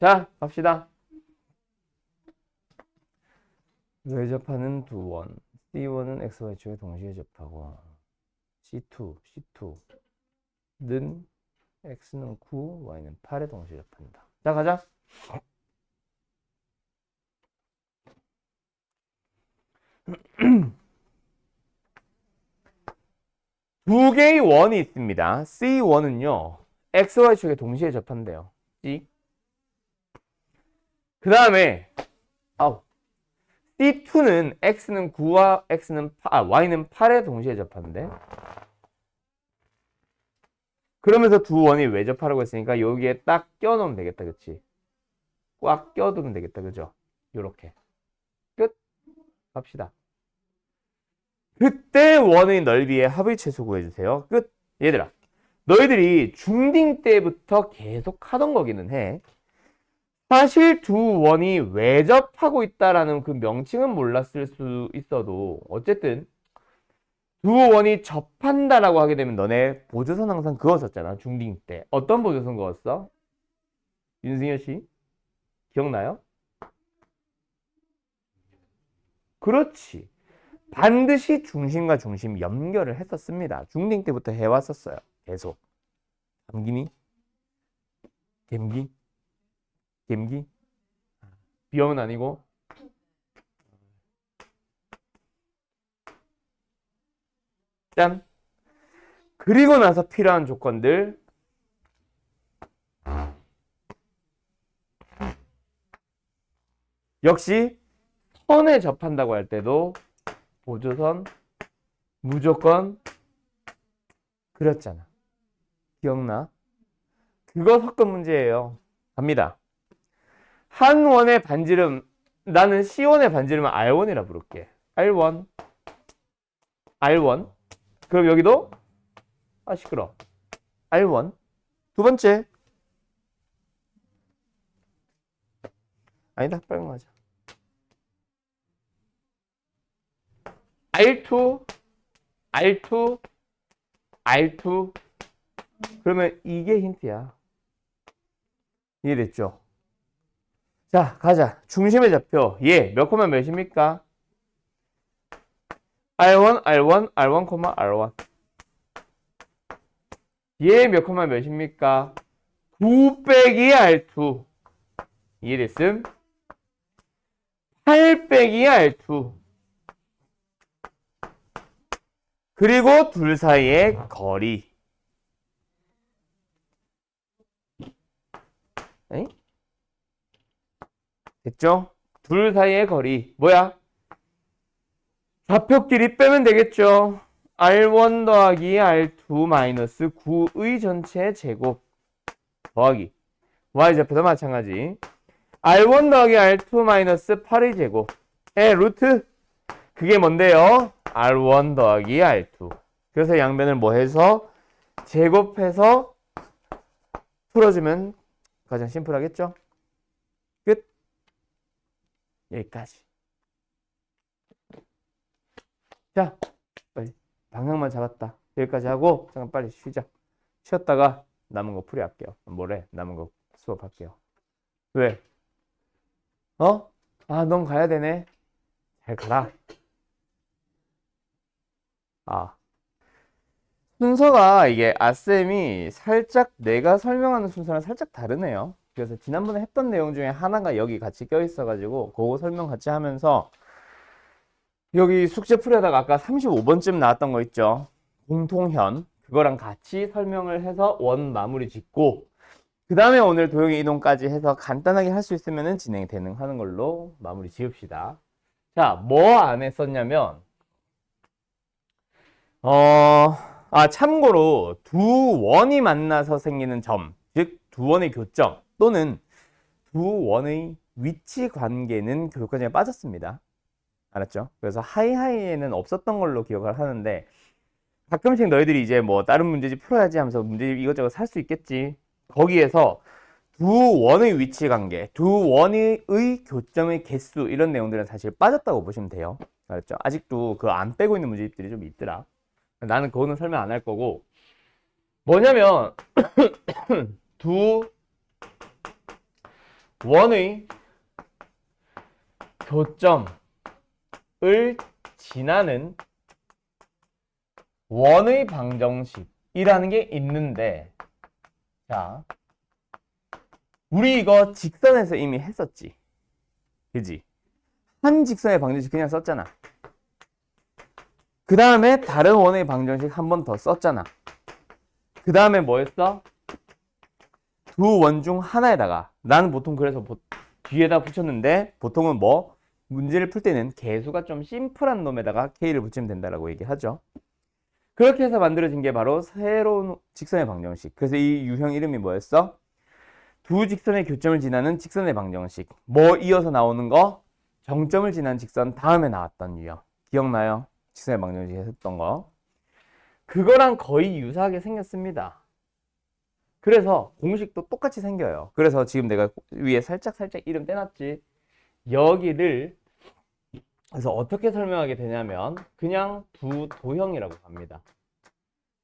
Speaker 1: 자, 갑시다. 왜 접하는 두 원. C1은 XY축에 동시에 접하고 C2는 X는 9, Y는 8에 동시에 접한다. 자, 가자. 두 개의 원이 있습니다. C1은요. XY축에 동시에 접한대요. C. 그 다음에 C2는 X는 9와 Y는 8에 동시에 접하는데 그러면서 두 원이 왜 접하라고 했으니까 여기에 딱 껴놓으면 되겠다. 그치? 꽉 껴두면 되겠다. 그죠? 요렇게. 끝. 갑시다. 그때 원의 넓이의 합의 최소 구해주세요. 끝. 얘들아. 너희들이 중딩 때부터 계속 하던 거기는 해. 사실 두 원이 왜 접하고 있다라는 그 명칭은 몰랐을 수 있어도 어쨌든 두 원이 접한다라고 하게 되면 너네 보조선 항상 그었었잖아. 중딩 때. 어떤 보조선 그었어? 윤승현 씨? 기억나요? 그렇지. 반드시 중심과 중심 연결을 했었습니다. 중딩 때부터 해왔었어요. 계속. 감기니? 갬기? 갬기? 비염은 아니고? 짠! 그리고 나서 필요한 조건들. 역시 선에 접한다고 할 때도 보조선 무조건 그렸잖아. 기억나? 그거 섞은 문제예요. 갑니다. 한 원의 반지름, 나는 C1의 반지름은 R1이라 부를게. R1. R1. 그럼 여기도 시끄러. R1. 두 번째. 아니다. 빨리 가자. R2. R2. R2. 그러면 이게 힌트야. 이해됐죠? 자, 가자. 중심의 좌표. 몇 콤마 몇입니까? R1, R1, R1, R1. 몇 콤마 몇입니까? 9 빼기 R2. 이해됐음? 8 빼기 R2. 그리고 둘 사이의 거리. 에이? 됐죠? 둘 사이의 거리. 뭐야? 좌표끼리 빼면 되겠죠? R1 더하기 R2 마이너스 9의 전체 제곱 더하기 Y좌표도 마찬가지. R1 더하기 R2 마이너스 8의 제곱의 루트. 그게 뭔데요? R1 더하기 R2. 그래서 양변을 뭐 해서 제곱해서 풀어주면 가장 심플하겠죠? 끝. 여기까지. 자, 빨리 방향만 잡았다. 여기까지 하고 잠깐 빨리 쉬자. 쉬었다가 남은 거 풀이할게요. 뭐래? 남은 거 수업할게요. 왜? 넌 가야 되네. 잘 가라. 순서가 이게 아쌤이 살짝 내가 설명하는 순서랑 살짝 다르네요. 그래서 지난번에 했던 내용 중에 하나가 여기 같이 껴있어가지고 그거 설명 같이 하면서 여기 숙제 풀이하다가 아까 35번쯤 나왔던 거 있죠? 공통현. 그거랑 같이 설명을 해서 원 마무리 짓고 그 다음에 오늘 도형의 이동까지 해서 간단하게 할 수 있으면 진행 되는 걸로 마무리 지읍시다. 자, 뭐 안에 썼냐면 참고로 두 원이 만나서 생기는 점, 즉 두 원의 교점 또는 두 원의 위치 관계는 교육과정에 빠졌습니다. 알았죠? 그래서 하이하이에는 없었던 걸로 기억을 하는데 가끔씩 너희들이 이제 뭐 다른 문제집 풀어야지 하면서 문제집 이것저것 살 수 있겠지. 거기에서 두 원의 위치 관계, 두 원의 교점의 개수 이런 내용들은 사실 빠졌다고 보시면 돼요. 알았죠? 아직도 그 안 빼고 있는 문제집들이 좀 있더라. 나는 그거는 설명 안 할 거고 뭐냐면 두 원의 교점을 지나는 원의 방정식이라는 게 있는데 자 우리 이거 직선에서 이미 했었지. 그지? 한 직선의 방정식 그냥 썼잖아. 그 다음에 다른 원의 방정식 한 번 더 썼잖아. 그 다음에 뭐 했어? 두 원 중 하나에다가, 나는 보통 그래서 뒤에다 붙였는데, 보통은 뭐 문제를 풀 때는 개수가 좀 심플한 놈에다가 k를 붙이면 된다라고 얘기하죠. 그렇게 해서 만들어진 게 바로 새로운 직선의 방정식. 그래서 이 유형 이름이 뭐였어? 두 직선의 교점을 지나는 직선의 방정식. 뭐 이어서 나오는 거? 정점을 지난 직선 다음에 나왔던 유형. 기억나요? 직선의 방정식 했던 거. 그거랑 거의 유사하게 생겼습니다. 그래서 공식도 똑같이 생겨요. 그래서 지금 내가 위에 살짝 이름 떼놨지. 여기를 그래서 어떻게 설명하게 되냐면 그냥 두 도형이라고 합니다.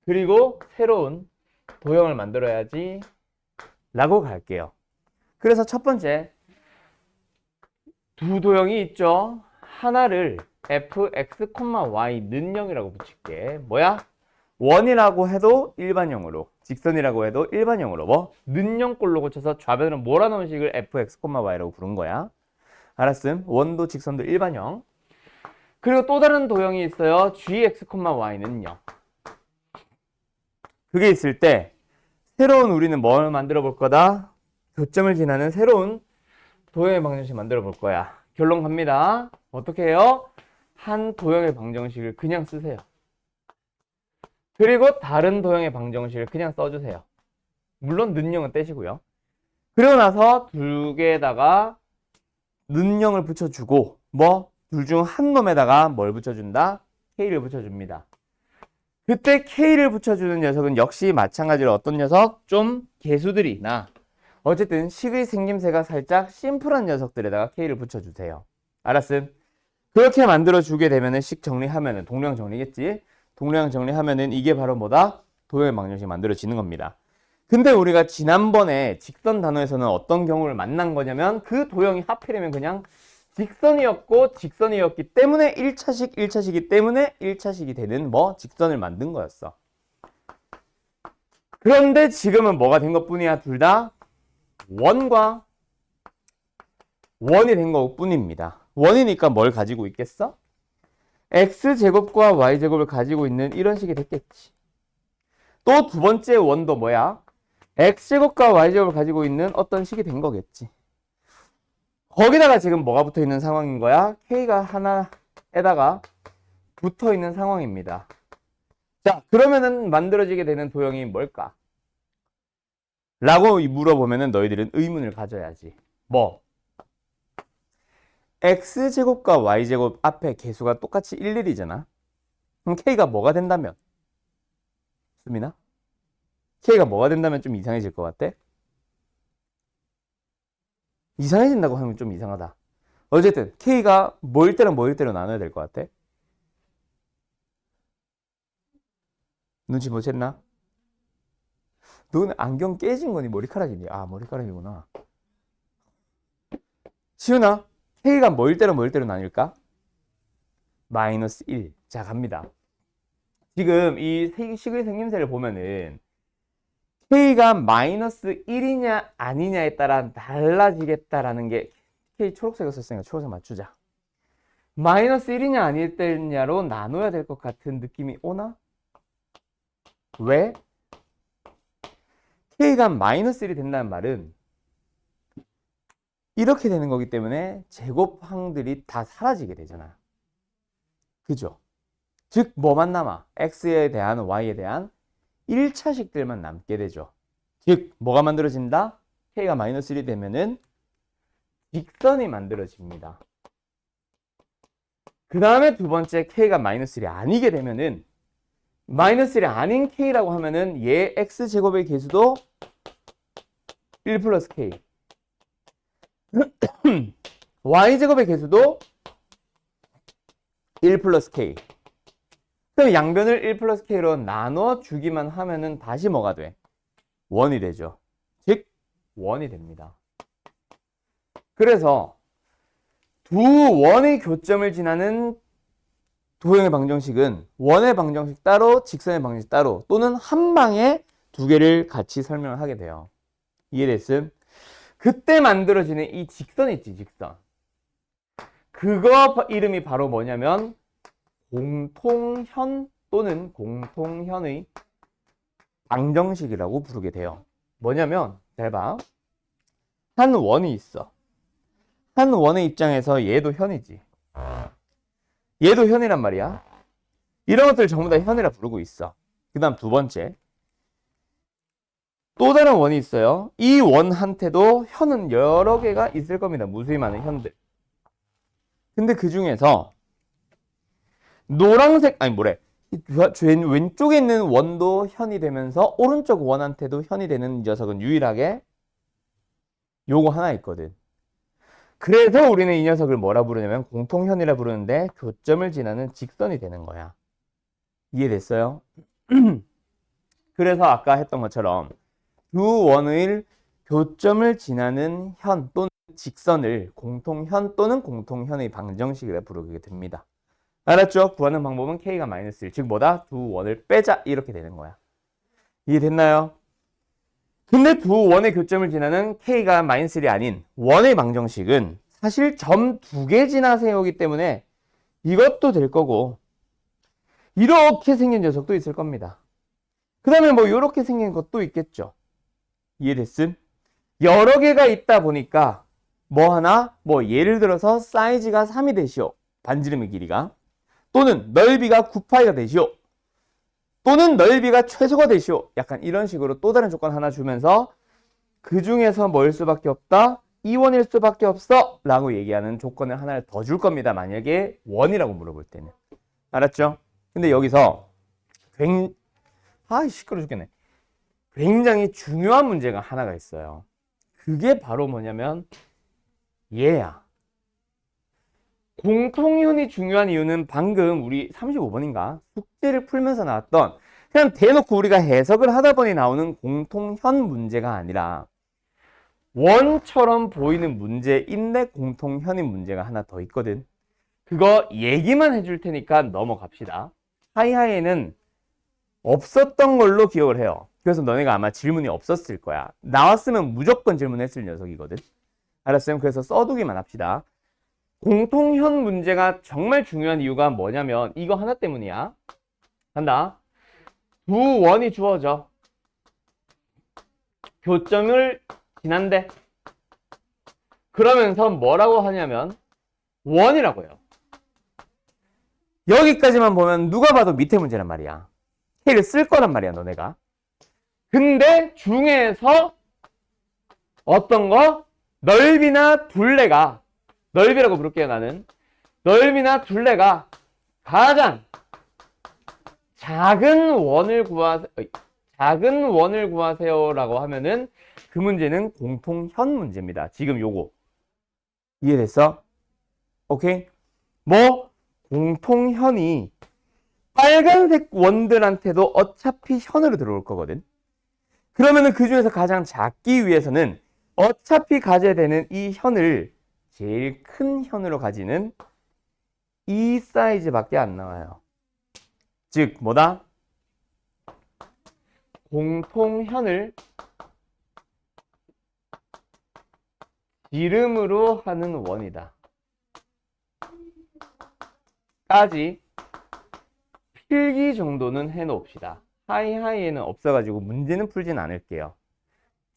Speaker 1: 그리고 새로운 도형을 만들어야지 라고 갈게요. 그래서 첫 번째 두 도형이 있죠. 하나를 fx, y는 0이라고 붙일게. 뭐야? 원이라고 해도 일반형으로, 직선이라고 해도 일반형으로, 뭐 는형꼴로 고쳐서 좌변으로 몰아넣은 식을 fx, y라고 부른 거야. 알았음? 원도 직선도 일반형. 그리고 또 다른 도형이 있어요. gx, y는 0. 그게 있을 때 새로운 우리는 뭘 만들어 볼 거다? 교점을 지나는 새로운 도형의 방정식 만들어 볼 거야. 결론 갑니다. 어떻게 해요? 한 도형의 방정식을 그냥 쓰세요. 그리고 다른 도형의 방정식을 그냥 써주세요. 물론 는형은 떼시고요. 그리고 나서 두 개에다가 는형을 붙여주고 뭐 둘 중 한 놈에다가 뭘 붙여준다? k를 붙여줍니다. 그때 k를 붙여주는 녀석은 역시 마찬가지로 어떤 녀석? 좀 개수들이나 어쨌든 식의 생김새가 살짝 심플한 녀석들에다가 k를 붙여주세요. 알았음? 그렇게 만들어주게 되면은 식 정리하면은 동량 정리겠지? 동량 정리하면은 이게 바로 뭐다? 도형의 방정식이 만들어지는 겁니다. 근데 우리가 지난번에 직선 단어에서는 어떤 경우를 만난 거냐면 그 도형이 하필이면 그냥 직선이었기 때문에 1차식이 때문에 1차식이 되는 뭐 직선을 만든 거였어. 그런데 지금은 뭐가 된 것뿐이야. 둘 다 원과 원이 된 것뿐입니다. 원이니까 뭘 가지고 있겠어? x제곱과 y제곱을 가지고 있는 이런 식이 됐겠지. 또 두 번째 원도 뭐야? x제곱과 y제곱을 가지고 있는 어떤 식이 된 거겠지. 거기다가 지금 뭐가 붙어 있는 상황인 거야? k가 하나에다가 붙어 있는 상황입니다. 자, 그러면은 만들어지게 되는 도형이 뭘까? 라고 물어보면은 너희들은 의문을 가져야지. 뭐? x제곱과 y제곱 앞에 개수가 똑같이 11이잖아. 그럼 k가 뭐가 된다면? 수민아? k가 뭐가 된다면 좀 이상해질 것 같아? 이상해진다고 하면 좀 이상하다. 어쨌든 k가 뭐일 때랑 뭐일 때로 나눠야 될 것 같아? 눈치 못 챘나? 너는 안경 깨진 거니 머리카락이니? 아, 머리카락이구나. 시윤아, k가 뭐일 때랑 뭐일 때로 나뉠까? 마이너스 1. 자, 갑니다. 지금 이 식의 생김새를 보면은 k가 마이너스 1이냐 아니냐에 따라 달라지겠다라는 게 k 초록색이었으니까 초록색 맞추자. 마이너스 1이냐 아닐 때냐로 나눠야 될 것 같은 느낌이 오나? 왜? k가 마이너스 1이 된다는 말은 이렇게 되는 거기 때문에 제곱항들이 다 사라지게 되잖아. 그죠? 즉 뭐만 남아? x에 대한 y에 대한 1차식들만 남게 되죠. 즉 뭐가 만들어진다? k가 마이너스 1이 되면은 직선이 만들어집니다. 그 다음에 두 번째 k가 마이너스 1이 아니게 되면은 마이너스 1이 아닌 k라고 하면은 얘 x제곱의 개수도 1 플러스 k y제곱의 개수도 1 플러스 k. 그럼 양변을 1 플러스 k로 나눠주기만 하면은 다시 뭐가 돼? 원이 되죠. 즉 원이 됩니다. 그래서 두 원의 교점을 지나는 도형의 방정식은 원의 방정식 따로, 직선의 방정식 따로, 또는 한 방에 두 개를 같이 설명을 하게 돼요. 이해됐음? 그때 만들어지는 이 직선 있지, 직선. 그거 이름이 바로 뭐냐면 공통현 또는 공통현의 방정식이라고 부르게 돼요. 뭐냐면 잘 봐. 한 원이 있어. 한 원의 입장에서 얘도 현이지. 얘도 현이란 말이야. 이런 것들 전부 다 현이라 부르고 있어. 그 다음 두 번째. 또 다른 원이 있어요. 이 원한테도 현은 여러 개가 있을 겁니다. 무수히 많은 현들. 근데 그 중에서 노란색, 아니 뭐래. 왼쪽에 있는 원도 현이 되면서 오른쪽 원한테도 현이 되는 녀석은 유일하게 요거 하나 있거든. 그래서 우리는 이 녀석을 뭐라 부르냐면 공통현이라 부르는데 교점을 지나는 직선이 되는 거야. 이해됐어요? 그래서 아까 했던 것처럼 두 원의 교점을 지나는 현 또는 직선을 공통현 또는 공통현의 방정식이라 부르게 됩니다. 알았죠? 구하는 방법은 k가 -1, 즉 뭐다? 두 원을 빼자 이렇게 되는 거야. 이해됐나요? 근데 두 원의 교점을 지나는 k가 -1이 아닌 원의 방정식은 사실 점 두 개 지나세요이기 때문에 이것도 될 거고 이렇게 생긴 녀석도 있을 겁니다. 그 다음에 뭐 이렇게 생긴 것도 있겠죠. 이해됐음? 여러 개가 있다 보니까 뭐 하나? 뭐 예를 들어서 사이즈가 3이 되시오. 반지름의 길이가. 또는 넓이가 9파이가 되시오. 또는 넓이가 최소가 되시오. 약간 이런 식으로 또 다른 조건 하나 주면서 그 중에서 뭐일 수밖에 없다? 이 원일 수밖에 없어 라고 얘기하는 조건을 하나를 더 줄 겁니다. 만약에 원이라고 물어볼 때는. 알았죠? 근데 여기서 시끄러 죽겠네. 굉장히 중요한 문제가 하나가 있어요. 그게 바로 뭐냐면 얘야. 공통현이 중요한 이유는 방금 우리 35번인가 숙제를 풀면서 나왔던 그냥 대놓고 우리가 해석을 하다 보니 나오는 공통현 문제가 아니라 원처럼 보이는 문제인데 공통현인 문제가 하나 더 있거든. 그거 얘기만 해줄 테니까 넘어갑시다. 하이하이에는 없었던 걸로 기억을 해요. 그래서 너네가 아마 질문이 없었을 거야. 나왔으면 무조건 질문했을 녀석이거든. 알았어요? 그래서 써두기만 합시다. 공통현 문제가 정말 중요한 이유가 뭐냐면 이거 하나 때문이야. 간다. 두 원이 주어져. 교점을 지난대. 그러면서 뭐라고 하냐면 원이라고 해요. 여기까지만 보면 누가 봐도 밑에 문제란 말이야. K를 쓸 거란 말이야, 너네가. 근데 중에서 어떤 거? 넓이나 둘레가 넓이라고 부를게요, 나는. 넓이나 둘레가 가장 작은 원을 구하세요라고 하면은 그 문제는 공통현 문제입니다. 지금 요거. 이해됐어? 오케이? 뭐 공통현이 빨간색 원들한테도 어차피 현으로 들어올 거거든. 그러면은 그 중에서 가장 작기 위해서는 어차피 가져야 되는 이 현을 제일 큰 현으로 가지는 이 사이즈밖에 안 나와요. 즉 뭐다? 공통현을 이름으로 하는 원이다. 까지 필기 정도는 해놓읍시다. 하이하이에는 없어가지고 문제는 풀진 않을게요.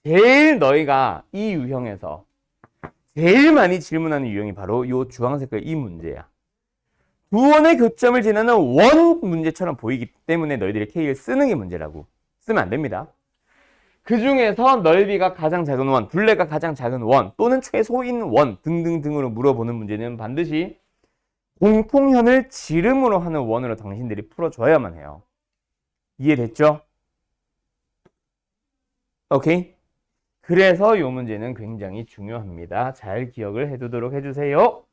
Speaker 1: 제일 너희가 이 유형에서 제일 많이 질문하는 유형이 바로 이 주황색깔 이 문제야. 두 원의 교점을 지나는 원 문제처럼 보이기 때문에 너희들이 K를 쓰는 게 문제라고. 쓰면 안 됩니다. 그 중에서 넓이가 가장 작은 원, 둘레가 가장 작은 원, 또는 최소인 원 등등등으로 물어보는 문제는 반드시 공통현을 지름으로 하는 원으로 당신들이 풀어줘야만 해요. 이해됐죠? 오케이? 그래서 이 문제는 굉장히 중요합니다. 잘 기억을 해두도록 해주세요.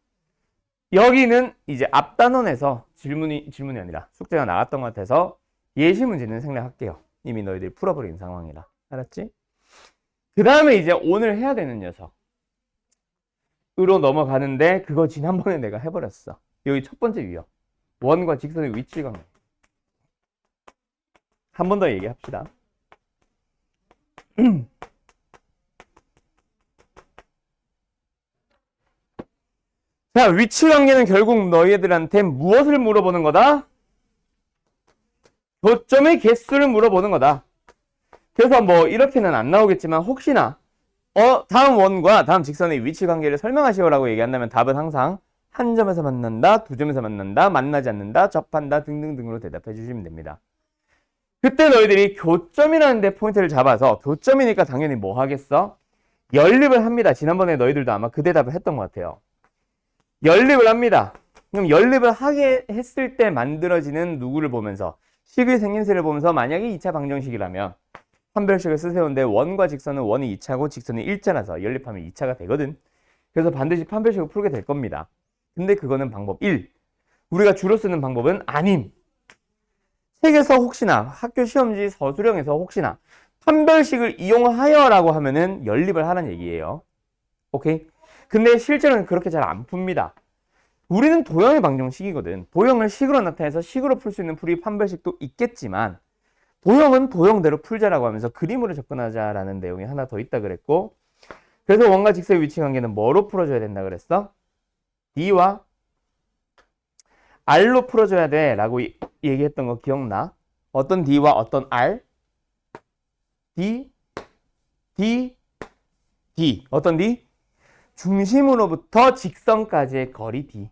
Speaker 1: 여기는 이제 앞단원에서 질문이 아니라 숙제가 나왔던 것 같아서 예시 문제는 생략할게요. 이미 너희들이 풀어버린 상황이라. 알았지? 그 다음에 이제 오늘 해야 되는 녀석으로 넘어가는데 그거 지난번에 내가 해버렸어. 여기 첫 번째 유형. 원과 직선의 위치관계. 한 번 더 얘기합시다. 자, 위치 관계는 결국 너희들한테 무엇을 물어보는 거다? 교점의 개수를 물어보는 거다. 그래서 뭐 이렇게는 안 나오겠지만 혹시나 다음 원과 다음 직선의 위치 관계를 설명하시오라고 얘기한다면 답은 항상 한 점에서 만난다, 두 점에서 만난다, 만나지 않는다, 접한다 등등등으로 대답해 주시면 됩니다. 그때 너희들이 교점이라는 데 포인트를 잡아서 교점이니까 당연히 뭐 하겠어? 연립을 합니다. 지난번에 너희들도 아마 그 대답을 했던 것 같아요. 연립을 합니다. 그럼 연립을 하게 했을 때 만들어지는 누구를 보면서 식의 생김새를 보면서 만약에 2차 방정식이라면 판별식을 쓰세요인데 원과 직선은 원이 2차고 직선이 1차라서 연립하면 2차가 되거든. 그래서 반드시 판별식을 풀게 될 겁니다. 근데 그거는 방법 1. 우리가 주로 쓰는 방법은 아님. 책에서 혹시나 학교 시험지 서술형에서 혹시나 판별식을 이용하여라고 하면은 연립을 하라는 얘기예요. 오케이? 근데 실제로는 그렇게 잘 안 풉니다. 우리는 도형의 방정식이거든. 도형을 식으로 나타내서 식으로 풀 수 있는 풀이 판별식도 있겠지만 도형은 도형대로 풀자라고 하면서 그림으로 접근하자라는 내용이 하나 더 있다 그랬고, 그래서 원과 직선의 위치 관계는 뭐로 풀어줘야 된다 그랬어? D와 R로 풀어줘야 돼 라고 얘기했던 거 기억나? 어떤 D와 어떤 R? D, D, D. 어떤 D? 중심으로부터 직선까지의 거리 D.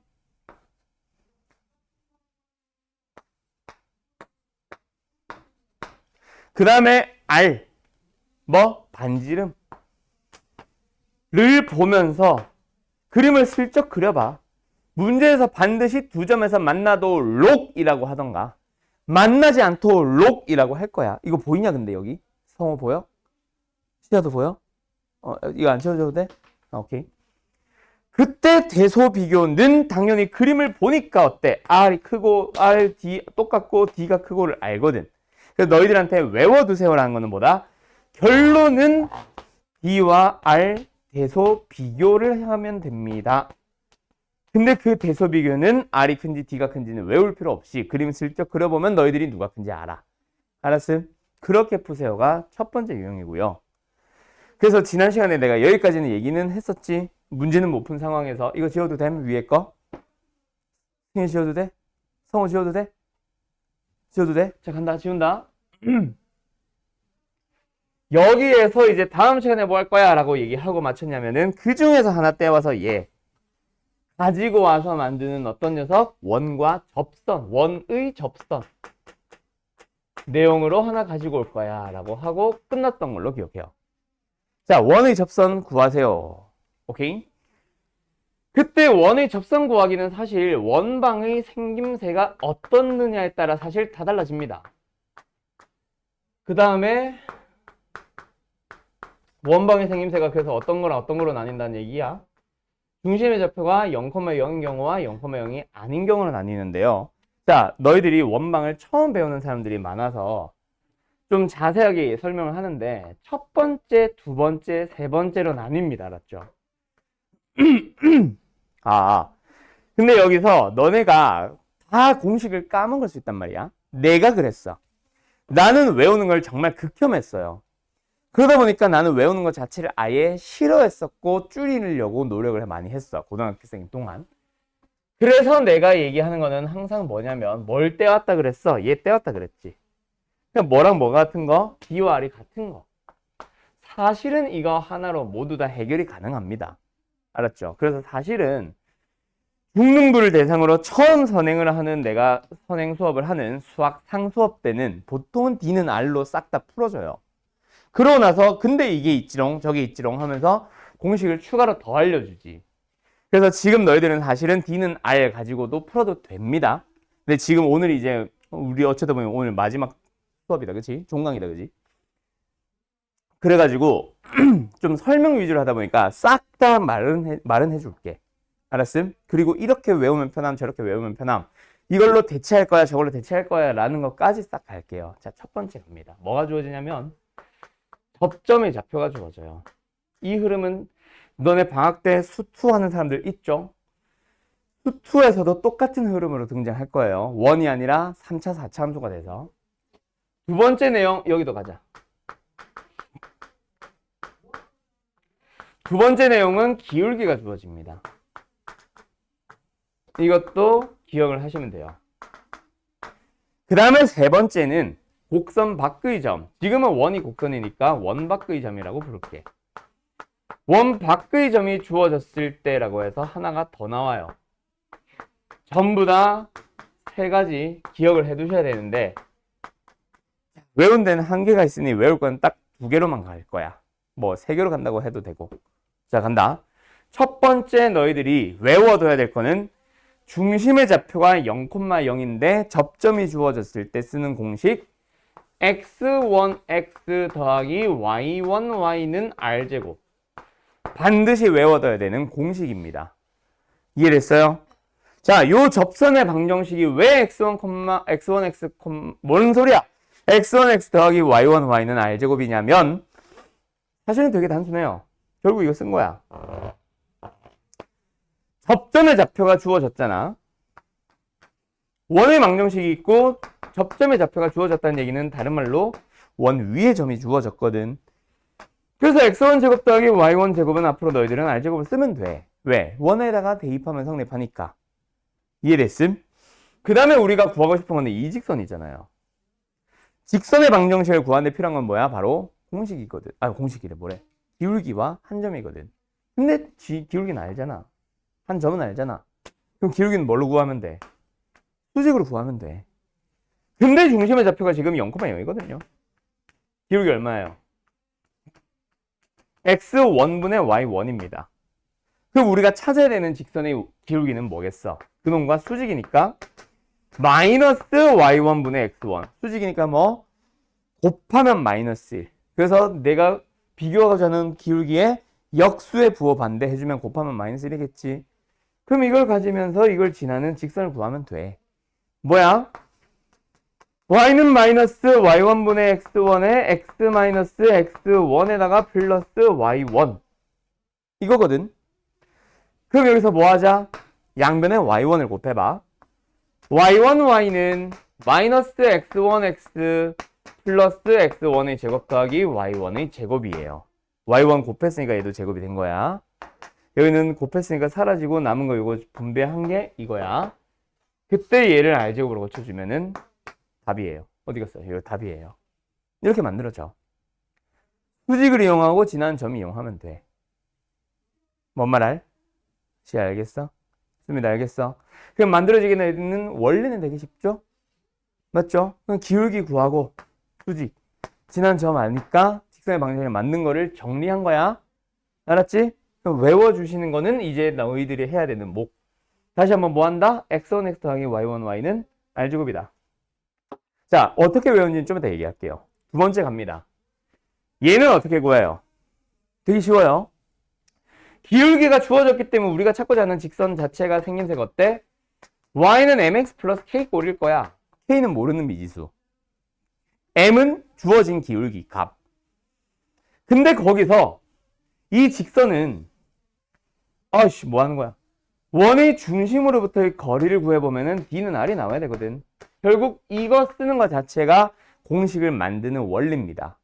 Speaker 1: 그 다음에 R, 뭐? 반지름을 보면서 그림을 슬쩍 그려봐. 문제에서 반드시 두 점에서 만나도록이라고 하던가 만나지 않도록이라고 할 거야. 이거 보이냐 근데 여기? 성호 보여? 시야도 보여? 이거 안 채워줘도 돼? 오케이. 그때 대소 비교는 당연히 그림을 보니까 어때? R이 크고 R, D 똑같고 D가 크고를 알거든. 그래서 너희들한테 외워두세요라는 거는 뭐다? 결론은 D와 R 대소 비교를 하면 됩니다. 근데 그 대소 비교는 R이 큰지 D가 큰지는 외울 필요 없이 그림 슬쩍 그려보면 너희들이 누가 큰지 알아. 알았음? 그렇게 푸세요가 첫 번째 유형이고요. 그래서 지난 시간에 내가 여기까지는 얘기는 했었지. 문제는 못 푼 상황에서 이거 지워도 됨? 위에 거? 승희 지워도 돼? 성호 지워도 돼? 지워도 돼? 자, 간다. 지운다. 여기에서 이제 다음 시간에 뭐 할 거야? 라고 얘기하고 마쳤냐면은 그 중에서 하나 떼와서 얘 가지고 와서 만드는 어떤 녀석? 원과 접선, 원의 접선 내용으로 하나 가지고 올 거야 라고 하고 끝났던 걸로 기억해요. 자, 원의 접선 구하세요. 오케이? 그때 원의 접선 구하기는 사실 원방의 생김새가 어떻느냐에 따라 사실 다 달라집니다. 그 다음에 원방의 생김새가 그래서 어떤 거랑 어떤 거로 나뉜다는 얘기야. 중심의 좌표가 0,0인 경우와 0,0이 아닌 경우로 나뉘는데요. 자, 너희들이 원방을 처음 배우는 사람들이 많아서 좀 자세하게 설명을 하는데 첫 번째, 두 번째, 세 번째로 나뉩니다. 알았죠? 근데 여기서 너네가 다 공식을 까먹을 수 있단 말이야. 내가 그랬어. 나는 외우는 걸 정말 극혐했어요. 그러다 보니까 나는 외우는 것 자체를 아예 싫어했었고 줄이려고 노력을 많이 했어. 고등학생 동안. 그래서 내가 얘기하는 거는 항상 뭐냐면 뭘 떼왔다 그랬어? 얘 떼왔다 그랬지. 그냥 뭐랑 뭐 같은 거? D와 R이 같은 거. 사실은 이거 하나로 모두 다 해결이 가능합니다. 알았죠? 그래서 사실은 중등부를 대상으로 처음 선행을 하는 내가 선행 수업을 하는 수학 상수업 때는 보통은 D는 R로 싹 다 풀어줘요. 그러고 나서 근데 이게 있지롱 저게 있지롱 하면서 공식을 추가로 더 알려주지. 그래서 지금 너희들은 사실은 D는 R 가지고도 풀어도 됩니다. 근데 지금 오늘 이제 우리 어쩌다 보면 오늘 마지막 수업이다. 그치? 종강이다. 그치? 그래가지고 좀 설명 위주로 하다 보니까 싹 다 말은 해줄게. 알았음? 그리고 이렇게 외우면 편함 저렇게 외우면 편함 이걸로 대체할 거야 저걸로 대체할 거야 라는 것까지 싹 갈게요. 자, 첫 번째 갑니다. 뭐가 주어지냐면 접점의 좌표가 주어져요. 이 흐름은 너네 방학 때 수투 하는 사람들 있죠? 수투에서도 똑같은 흐름으로 등장할 거예요. 원이 아니라 3차, 4차 함수가 돼서. 두 번째 내용 여기도 가자. 두 번째 내용은 기울기가 주어집니다. 이것도 기억을 하시면 돼요. 그 다음에 세 번째는 곡선 밖의 점. 지금은 원이 곡선이니까 원 밖의 점이라고 부를게. 원 밖의 점이 주어졌을 때라고 해서 하나가 더 나와요. 전부 다 세 가지 기억을 해 두셔야 되는데 외운 데는 한계가 있으니 외울 건 딱 2개로만 갈 거야. 뭐 3개로 간다고 해도 되고. 자, 간다. 첫 번째 너희들이 외워둬야 될 거는 중심의 좌표가 0,0인데 접점이 주어졌을 때 쓰는 공식 x1x 더하기 y1y는 r제곱. 반드시 외워둬야 되는 공식입니다. 이해됐어요? 자, 요 접선의 방정식이 왜 x1x, 뭔 소리야? x1x 더하기 y1y는 r제곱이냐면 사실은 되게 단순해요. 결국 이거 쓴 거야. 접점의 좌표가 주어졌잖아. 원의 방정식이 있고 접점의 좌표가 주어졌다는 얘기는 다른 말로 원 위에 점이 주어졌거든. 그래서 x1 제곱 더하기 y1 제곱은 앞으로 너희들은 r제곱을 쓰면 돼. 왜? 원에다가 대입하면 성립하니까. 이해됐음? 그 다음에 우리가 구하고 싶은 건 이 직선이잖아요. 직선의 방정식을 구하는데 필요한 건 뭐야? 바로 공식이거든. 공식이래 뭐래? 기울기와 한 점이거든. 근데 기울기는 알잖아. 한 점은 알잖아. 그럼 기울기는 뭘로 구하면 돼? 수직으로 구하면 돼. 근데 중심의 좌표가 지금 0,0이거든요. 기울기 얼마예요? x1분의 y1입니다. 그럼 우리가 찾아야 되는 직선의 기울기는 뭐겠어? 그놈과 수직이니까 마이너스 y1분의 x1. 수직이니까 뭐? 곱하면 마이너스 1. 그래서 내가 비교하자는 기울기에 역수의 부호 반대 해주면 곱하면 마이너스 1이겠지. 그럼 이걸 가지면서 이걸 지나는 직선을 구하면 돼. 뭐야? y는 마이너스 y1분의 x1에 x 마이너스 x1에다가 플러스 y1 이거거든. 그럼 여기서 뭐 하자? 양변에 y1을 곱해봐. y1y는 마이너스 x1x 플러스 x1의 제곱 더하기 y1의 제곱이에요. y1 곱했으니까 얘도 제곱이 된 거야. 여기는 곱했으니까 사라지고 남은 거 이거 분배한 게 이거야. 그때 얘를 r제곱으로 고쳐주면은 답이에요. 어디 갔어요? 이거 답이에요. 이렇게 만들어져. 수직을 이용하고 지난 점 이용하면 돼. 뭔 말 알? 시 알겠어? 수미도 알겠어? 그럼 만들어지게 되는 원리는 되게 쉽죠? 맞죠? 그럼 기울기 구하고 수직 지난 점 아니까 직선의 방정식에 맞는 거를 정리한 거야. 알았지? 그럼 외워주시는 거는 이제 너희들이 해야 되는 목. 다시 한번 뭐 한다? x1, x 더하기 y1, y는 r제곱이다. 자, 어떻게 외웠는지 좀 이따 얘기할게요. 두 번째 갑니다. 얘는 어떻게 구해요? 되게 쉬워요. 기울기가 주어졌기 때문에 우리가 찾고자 하는 직선 자체가 생김새가 어때? y는 mx 플러스 k 꼴일 거야. k는 모르는 미지수. m은 주어진 기울기 값. 근데 거기서 이 직선은 뭐 하는 거야? 원의 중심으로부터의 거리를 구해보면은 d는 r이 나와야 되거든. 결국 이거 쓰는 것 자체가 공식을 만드는 원리입니다.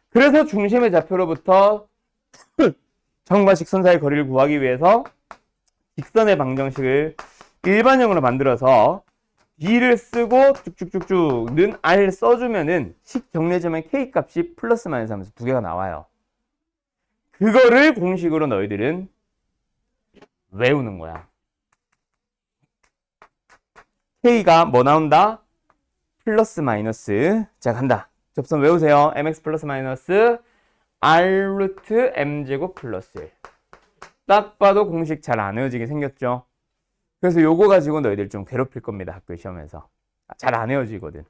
Speaker 1: 그래서 중심의 좌표로부터 점과 직선 사이의 거리를 구하기 위해서 직선의 방정식을 일반형으로 만들어서 d를 쓰고 쭉쭉쭉쭉 는 r 써주면은 식정례점의 k 값이 플러스 마이너스 하면서 2개가 나와요. 그거를 공식으로 너희들은 외우는 거야. k가 뭐 나온다? 플러스 마이너스. 자, 간다. 접선 외우세요. mx 플러스 마이너스 r 루트 m제곱 플러스 1. 딱 봐도 공식 잘 안 외워지게 생겼죠? 그래서 요거 가지고 너희들 좀 괴롭힐 겁니다. 학교 시험에서. 잘 안 외워지거든.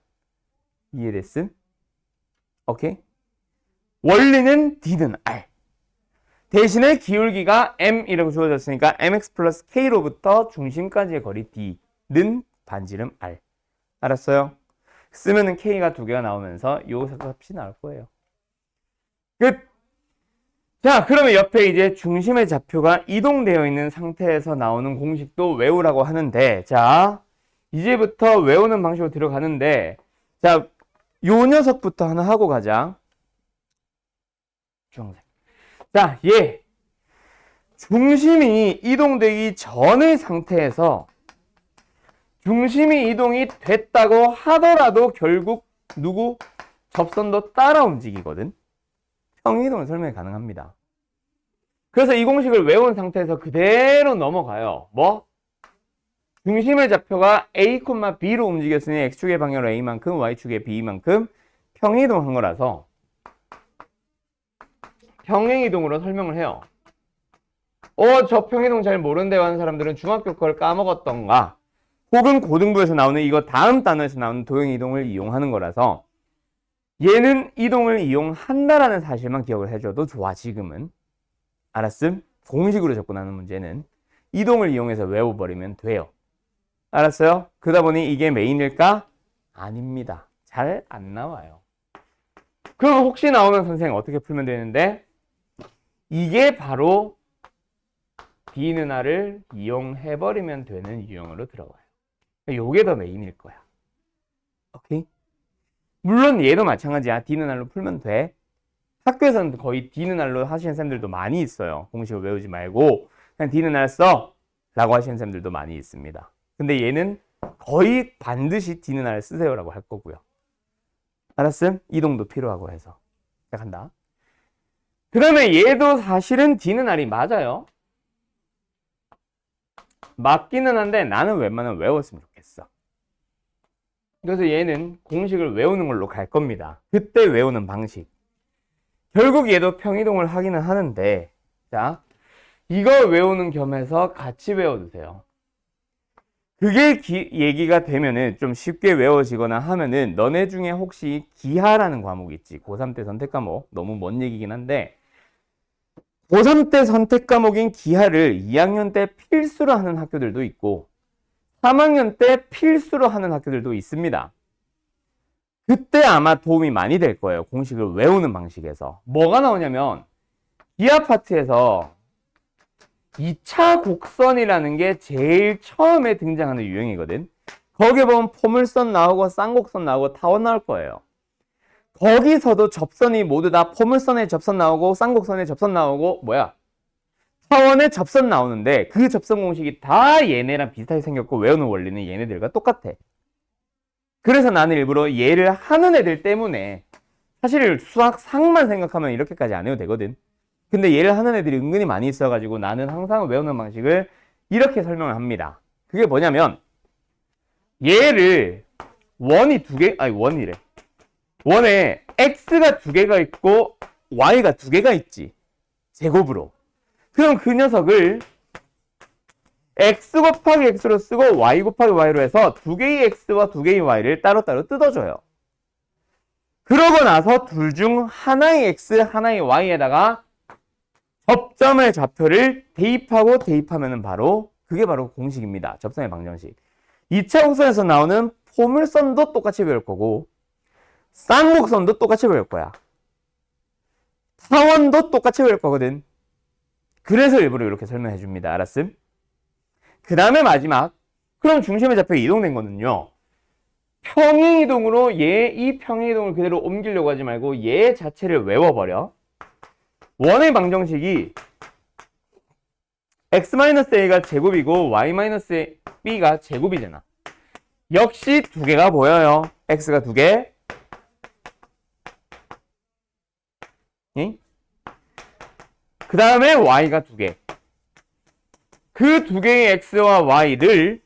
Speaker 1: 이해됐음? 오케이? 원리는 d는 r. 대신에 기울기가 m이라고 주어졌으니까 mx 플러스 k로부터 중심까지의 거리 d는 반지름 r. 알았어요? 쓰면은 k가 2개가 나오면서 요 값이 나올 거예요. 끝! 자, 그러면 옆에 이제 중심의 좌표가 이동되어 있는 상태에서 나오는 공식도 외우라고 하는데, 자, 이제부터 외우는 방식으로 들어가는데, 자, 요 녀석부터 하나 하고 가자. 주황색. 자, 얘. 중심이 이동되기 전의 상태에서 중심이 이동이 됐다고 하더라도 결국 누구? 접선도 따라 움직이거든. 평행이동은 설명이 가능합니다. 그래서 이 공식을 외운 상태에서 그대로 넘어가요. 뭐? 중심의 좌표가 A, B로 움직였으니 X축의 방향으로 A만큼, Y축의 B만큼 평행이동한 거라서 평행이동으로 설명을 해요. 저 평행이동 잘 모른대요 하는 사람들은 중학교 걸 까먹었던가 혹은 고등부에서 나오는 이거 다음 단어에서 나오는 도형이동을 이용하는 거라서 얘는 이동을 이용한다라는 사실만 기억을 해줘도 좋아. 지금은 알았음? 공식으로 접근하는 문제는 이동을 이용해서 외워버리면 돼요. 알았어요? 그러다 보니 이게 메인일까? 아닙니다. 잘 안 나와요. 그럼 혹시 나오면 선생님 어떻게 풀면 되는데? 이게 바로 D는 R을 이용해버리면 되는 유형으로 들어가요. 요게 더 메인일 거야. 오케이? 물론 얘도 마찬가지야. D는 R로 풀면 돼. 학교에서는 거의 D는 R로 하시는 쌤들도 많이 있어요. 공식을 외우지 말고 그냥 D는 R 써 라고 하시는 쌤들도 많이 있습니다. 근데 얘는 거의 반드시 D는 R 쓰세요 라고 할 거고요. 알았음? 이동도 필요하고 해서. 자, 간다. 그 다음에 얘도 사실은 D는 R이 맞아요. 맞기는 한데 나는 웬만하면 외웠으면 좋겠어. 그래서 얘는 공식을 외우는 걸로 갈 겁니다. 그때 외우는 방식. 결국 얘도 평이동을 하기는 하는데, 자, 이거 외우는 겸해서 같이 외워두세요. 그게 얘기가 되면은 좀 쉽게 외워지거나 하면은 너네 중에 혹시 기하라는 과목 있지? 고3 때 선택 과목. 너무 먼 얘기긴 한데 고3 때 선택 과목인 기하를 2학년 때 필수로 하는 학교들도 있고 3학년 때 필수로 하는 학교들도 있습니다. 그때 아마 도움이 많이 될 거예요. 공식을 외우는 방식에서. 뭐가 나오냐면 기하 파트에서 2차 곡선이라는 게 제일 처음에 등장하는 유형이거든. 거기에 보면 포물선 나오고 쌍곡선 나오고 타원 나올 거예요. 거기서도 접선이 모두 다 포물선에 접선 나오고 쌍곡선에 접선 나오고 타원에 접선 나오는데 그 접선 공식이 다 얘네랑 비슷하게 생겼고 외우는 원리는 얘네들과 똑같아. 그래서 나는 일부러 얘를 하는 애들 때문에 사실 수학상만 생각하면 이렇게까지 안 해도 되거든. 근데 얘를 하는 애들이 은근히 많이 있어가지고 나는 항상 외우는 방식을 이렇게 설명을 합니다. 그게 뭐냐면 얘를 원이 원이래. 원에 x가 2개가 있고 y가 2개가 있지. 제곱으로. 그럼 그 녀석을 x 곱하기 x로 쓰고 y 곱하기 y로 해서 2개의 x와 2개의 y를 따로따로 뜯어줘요. 그러고 나서 둘 중 하나의 x, 하나의 y에다가 접점의 좌표를 대입하고 대입하면 그게 바로 공식입니다. 접선의 방정식. 2차 곡선에서 나오는 포물선도 똑같이 배울 거고 쌍곡선도 똑같이 배울 거야. 타원도 똑같이 배울 거거든. 그래서 일부러 이렇게 설명해 줍니다. 알았음? 그 다음에 마지막. 그럼 중심의 좌표가 이동된 거는요. 평행이동으로 이 평행이동을 그대로 옮기려고 하지 말고 얘 자체를 외워버려. 원의 방정식이 x-a가 제곱이고 y-b가 제곱이잖아. 역시 2개가 보여요. x가 2개. 그 다음에 y가 2개. 그 2개의 x와 y를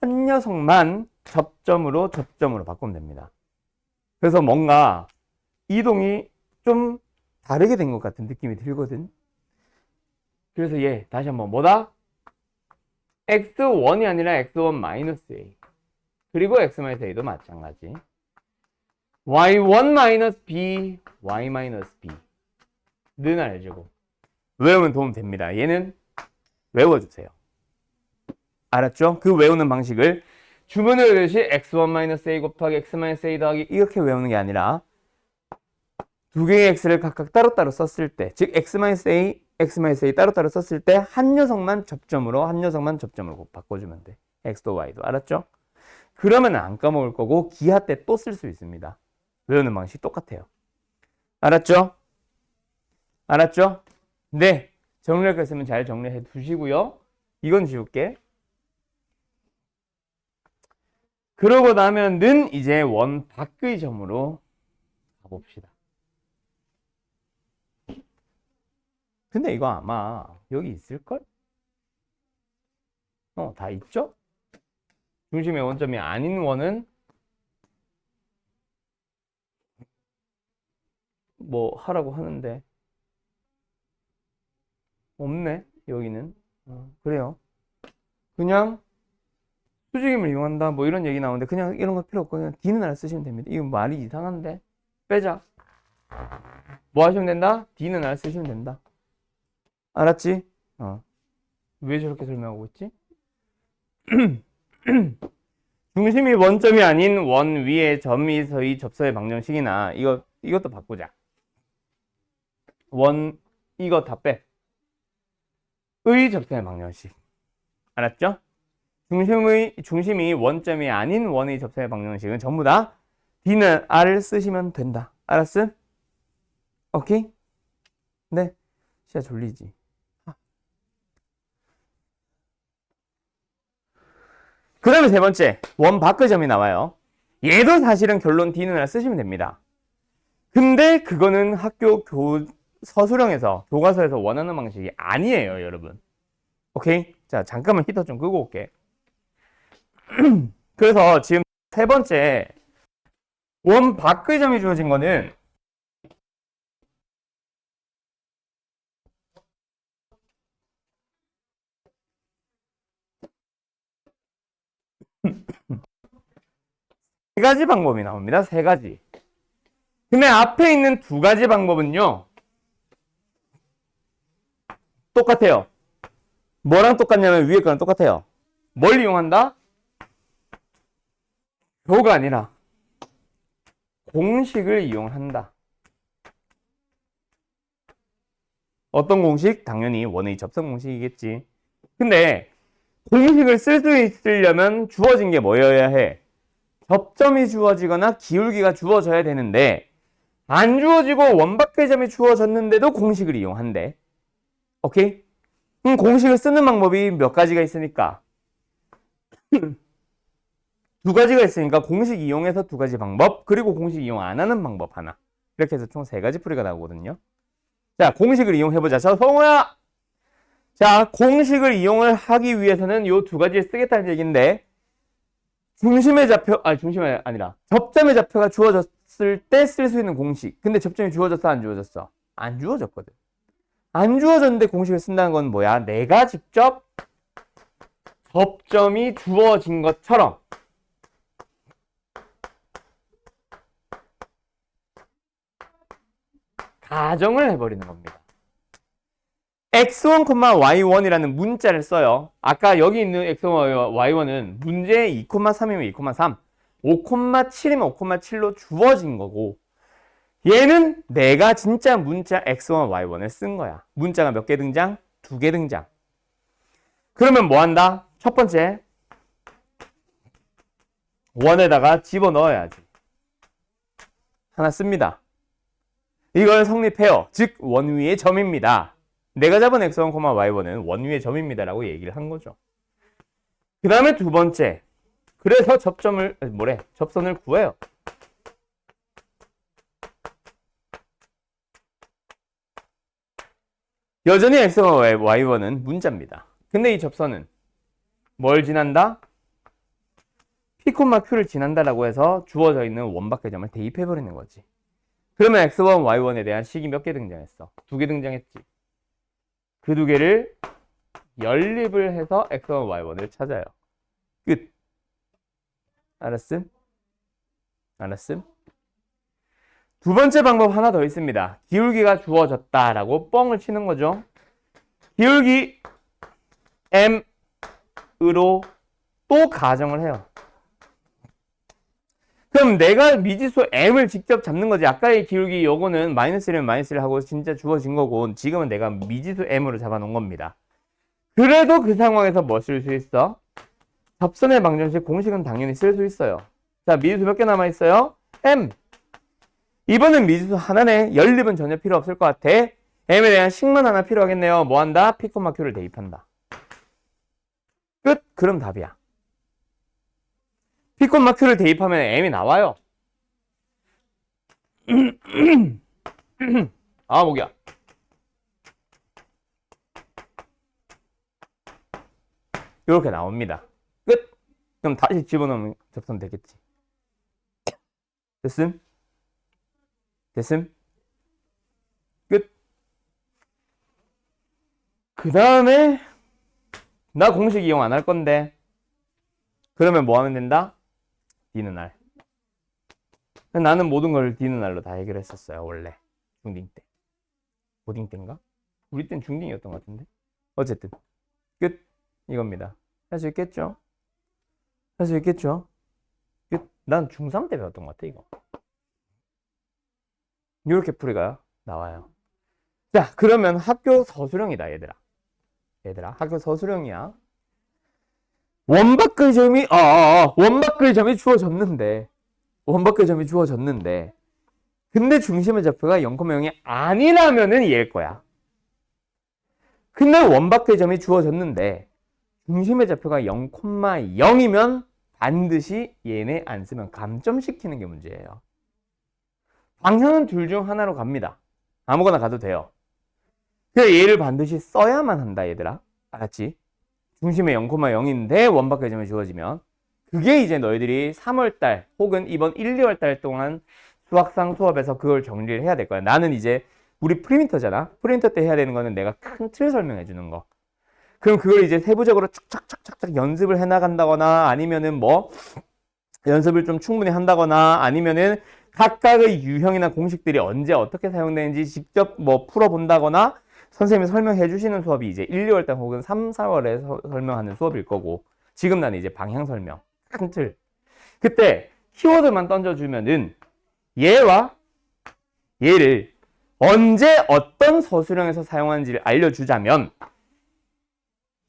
Speaker 1: 한 녀석만 접점으로 바꾸면 됩니다. 그래서 뭔가 이동이 좀 다르게 된 것 같은 느낌이 들거든. 그래서 얘 다시 한번 뭐다? x1이 아니라 x1-a 그리고 x-a도 마찬가지. y1-b, y-b 는 알죠? 외우면 도움 됩니다. 얘는 외워주세요. 알았죠? 그 외우는 방식을 주문을 외우듯이 x1-a 곱하기 x-a 더하기 이렇게 외우는 게 아니라 2개의 x를 각각 따로따로 썼을 때, 즉 x-a, x-a 따로따로 썼을 때 한 녀석만 접점으로 바꿔주면 돼. x도 y도. 알았죠? 그러면 안 까먹을 거고 기하 때 또 쓸 수 있습니다. 외우는 방식 똑같아요. 알았죠? 알았죠? 네. 정리할 거 있으면 잘 정리해 두시고요. 이건 지울게. 그러고 나면은 이제 원 밖의 점으로 가봅시다. 근데 이거 아마 여기 있을걸? 다 있죠? 중심의 원점이 아닌 원은 뭐 하라고 하는데 없네 여기는. 그래요. 그냥 수직임을 이용한다 뭐 이런 얘기 나오는데 그냥 이런 거 필요 없고 그냥 D는 R 쓰시면 됩니다. 이거 말이 이상한데 빼자. 뭐 하시면 된다? D는 R 쓰시면 된다. 알았지? 왜 저렇게 설명하고 있지? 중심이 원점이 아닌 원 위에 점에서의 접선의 방정식이나 이것도 바꾸자. 원 이거 다 빼. 의 접선의 방정식. 알았죠? 중심이 원점이 아닌 원의 접선의 방정식은 전부 다 D는 R을 쓰시면 된다. 알았음? 오케이? 네. 진짜 졸리지. 그 다음에 세 번째, 원 밖의 점이 나와요. 얘도 사실은 결론 D는 R 쓰시면 됩니다. 근데 그거는 학교 서술형에서, 교과서에서 원하는 방식이 아니에요, 여러분. 오케이? 자, 잠깐만 히터 좀 끄고 올게. 그래서 지금 세 번째, 원 밖의 점이 주어진 거는 세 가지 방법이 나옵니다. 세 가지. 근데 앞에 있는 두 가지 방법은요. 똑같아요. 뭐랑 똑같냐면 위에 거랑 똑같아요. 뭘 이용한다? 교가 아니라 공식을 이용한다. 어떤 공식? 당연히 원의 접선 공식이겠지. 근데 공식을 쓸 수 있으려면 주어진 게 뭐여야 해? 접점이 주어지거나 기울기가 주어져야 되는데 안 주어지고 원밖의 점이 주어졌는데도 공식을 이용한대. 오케이? 공식을 쓰는 방법이 몇 가지가 있으니까 두 가지가 있으니까 공식 이용해서 두 가지 방법 그리고 공식 이용 안 하는 방법 하나 이렇게 해서 총 세 가지 풀이가 나오거든요. 자, 공식을 이용해보자. 자, 성호야! 자, 공식을 이용을 하기 위해서는 요 두 가지를 쓰겠다는 얘기인데 중심의 아니라 접점의 좌표가 주어졌을 때 쓸 수 있는 공식. 근데 접점이 주어졌어, 안 주어졌어? 안 주어졌거든. 안 주어졌는데 공식을 쓴다는 건 뭐야? 내가 직접 접점이 주어진 것처럼 가정을 해버리는 겁니다. x1, y1이라는 문자를 써요. 아까 여기 있는 x1, y1은 문제 2,3이면 2,3, 5,7이면 5,7로 주어진 거고 얘는 내가 진짜 문자 x1, y1을 쓴 거야. 문자가 몇 개 등장? 2개 등장. 그러면 뭐 한다? 첫 번째, 원에다가 집어넣어야지. 하나 씁니다. 이걸 성립해요. 즉 원 위의 점입니다. 내가 잡은 x1, y1은 원 위의 점입니다 라고 얘기를 한 거죠. 그 다음에 두 번째, 그래서 접선을 구해요. 여전히 x1, y1은 문자입니다. 근데 이 접선은 뭘 지난다? p, q를 지난다라고 해서 주어져 있는 원밖의 점을 대입해버리는 거지. 그러면 x1, y1에 대한 식이 몇 개 등장했어? 2개 등장했지. 그 두 개를 연립을 해서 x1, y1을 찾아요. 끝. 알았음? 알았음? 두 번째 방법 하나 더 있습니다. 기울기가 주어졌다라고 뻥을 치는 거죠. 기울기 m으로 또 가정을 해요. 그럼 내가 미지수 m을 직접 잡는 거지. 아까의 기울기 요거는 마이너스1면 마이너스1 하고 진짜 주어진 거고 지금은 내가 미지수 m으로 잡아놓은 겁니다. 그래도 그 상황에서 뭐 쓸 수 있어? 접선의 방정식 공식은 당연히 쓸 수 있어요. 자, 미지수 몇 개 남아있어요? m. 이번엔 미지수 하나네. 연립은 전혀 필요 없을 것 같아. M에 대한 식만 하나 필요하겠네요. 뭐 한다? P콤마 Q를 대입한다. 끝. 그럼 답이야. P콤마 Q를 대입하면 M이 나와요. 아, 목이야. 이렇게 나옵니다. 끝. 그럼 다시 집어넣으면 접선 되겠지. 됐음? 됐음? 끝. 그 다음에 나 공식 이용 안 할 건데 그러면 뭐 하면 된다? D는 R. 나는 모든 걸 D는 R로 다 해결했었어요. 원래 중딩 때. 고딩 때인가? 우리 땐 중딩이었던 것 같은데. 어쨌든 끝. 이겁니다. 할 수 있겠죠? 할 수 있겠죠? 끝. 난 중3 때 배웠던 것 같아 이거. 이렇게 풀이가 나와요. 자, 그러면 학교 서술형이다 얘들아. 학교 서술형이야. 원바꿀 점이 원바꿀 점이 주어졌는데 근데 중심의 좌표가 0,0이 아니라면은 얘일 거야. 근데 원바꿀 점이 주어졌는데 중심의 좌표가 0,0이면 반드시 얘네 안 쓰면 감점시키는 게 문제예요. 방향은 둘 중 하나로 갑니다. 아무거나 가도 돼요. 그래서 얘를 반드시 써야만 한다 얘들아. 알았지? 중심에 0,0인데 원바퀴 점이 주어지면 그게 이제 너희들이 3월달 혹은 이번 1, 2월달 동안 수학상 수업에서 그걸 정리를 해야 될 거야. 나는 이제 우리 프리민터잖아. 프린터 때 해야 되는 거는 내가 큰 틀 설명해 주는 거. 그럼 그걸 이제 세부적으로 착착착착 연습을 해 나간다거나 아니면은 뭐 연습을 좀 충분히 한다거나 아니면은 각각의 유형이나 공식들이 언제 어떻게 사용되는지 직접 뭐 풀어본다거나 선생님이 설명해 주시는 수업이 이제 1, 2월달 혹은 3, 4월에 설명하는 수업일 거고 지금 나는 이제 방향 설명, 큰 틀. 그때 키워드만 던져주면은 얘와 얘를 언제 어떤 서술형에서 사용하는지를 알려주자면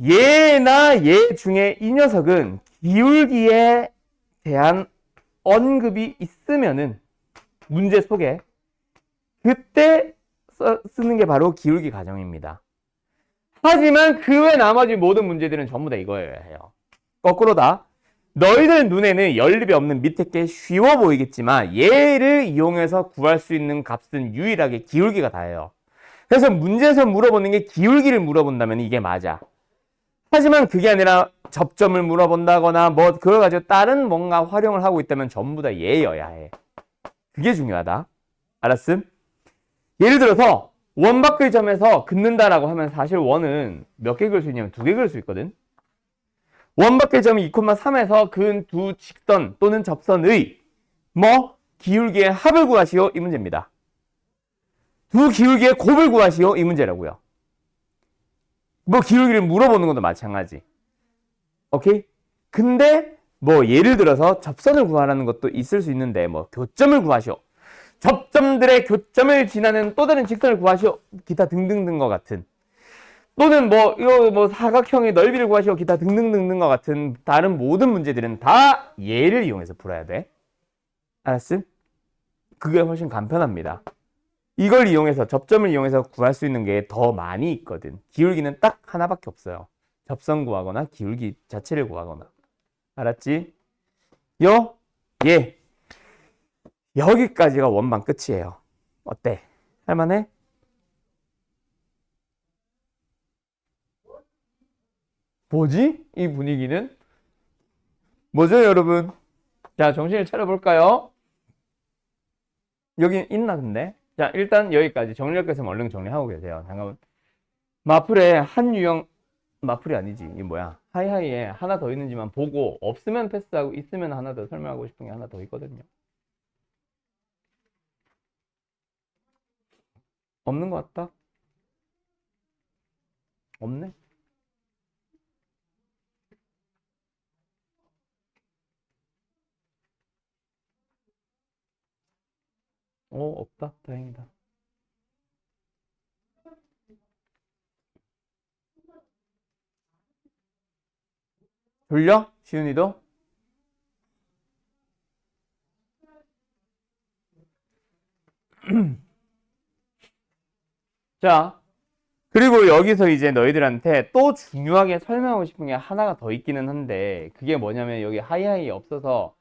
Speaker 1: 얘나 얘 중에 이 녀석은 기울기에 대한 언급이 있으면은 문제 속에 그때 쓰는 게 바로 기울기 가정입니다. 하지만 그 외 나머지 모든 문제들은 전부 다 이거여야 해요. 거꾸로다. 너희들 눈에는 연립이 없는 밑에 게 쉬워 보이겠지만 얘를 이용해서 구할 수 있는 값은 유일하게 기울기가 다예요. 그래서 문제에서 물어보는 게 기울기를 물어본다면 이게 맞아. 하지만 그게 아니라 접점을 물어본다거나 뭐 그걸 가지고 다른 뭔가 활용을 하고 있다면 전부 다 얘여야 해. 그게 중요하다. 알았음? 예를 들어서 원바꿀 점에서 긋는다라고 하면 사실 원은 몇 개 그을 수 있냐면 2개 그을 수 있거든. 원바꿀 점이 2,3에서 근 두 직선 또는 접선의 뭐 기울기의 합을 구하시오 이 문제입니다. 두 기울기의 곱을 구하시오 이 문제라고요. 뭐 기울기를 물어보는 것도 마찬가지. 오케이? 근데 뭐 예를 들어서 접선을 구하라는 것도 있을 수 있는데 뭐 교점을 구하시오. 접점들의 교점을 지나는 또 다른 직선을 구하시오. 기타 등등등과 같은. 또는 뭐 이거 뭐 사각형의 넓이를 구하시오. 기타 등등등과 같은 다른 모든 문제들은 다 얘를 이용해서 풀어야 돼. 알았음? 그게 훨씬 간편합니다. 이걸 이용해서 접점을 이용해서 구할 수 있는 게 더 많이 있거든. 기울기는 딱 하나밖에 없어요. 접선 구하거나 기울기 자체를 구하거나. 알았지? 예. 여기까지가 원반 끝이에요. 어때? 할만해? 뭐지? 이 분위기는? 뭐죠, 여러분? 자, 정신을 차려볼까요? 여기 있나, 근데? 자, 일단 여기까지. 정리할 것은 얼른 정리하고 계세요. 잠깐만. 마플에 한 유형, 마플이 아니지. 이게 뭐야? 하이하이에 하나 더 있는지만 보고, 없으면 패스하고, 있으면 하나 더 설명하고 싶은 게 하나 더 있거든요. 없는 것 같다? 없네? 없다. 다행이다. 졸려? 시윤이도? 자, 그리고 여기서 이제 너희들한테 또 중요하게 설명하고 싶은 게 하나가 더 있기는 한데 그게 뭐냐면 여기 하이하이 없어서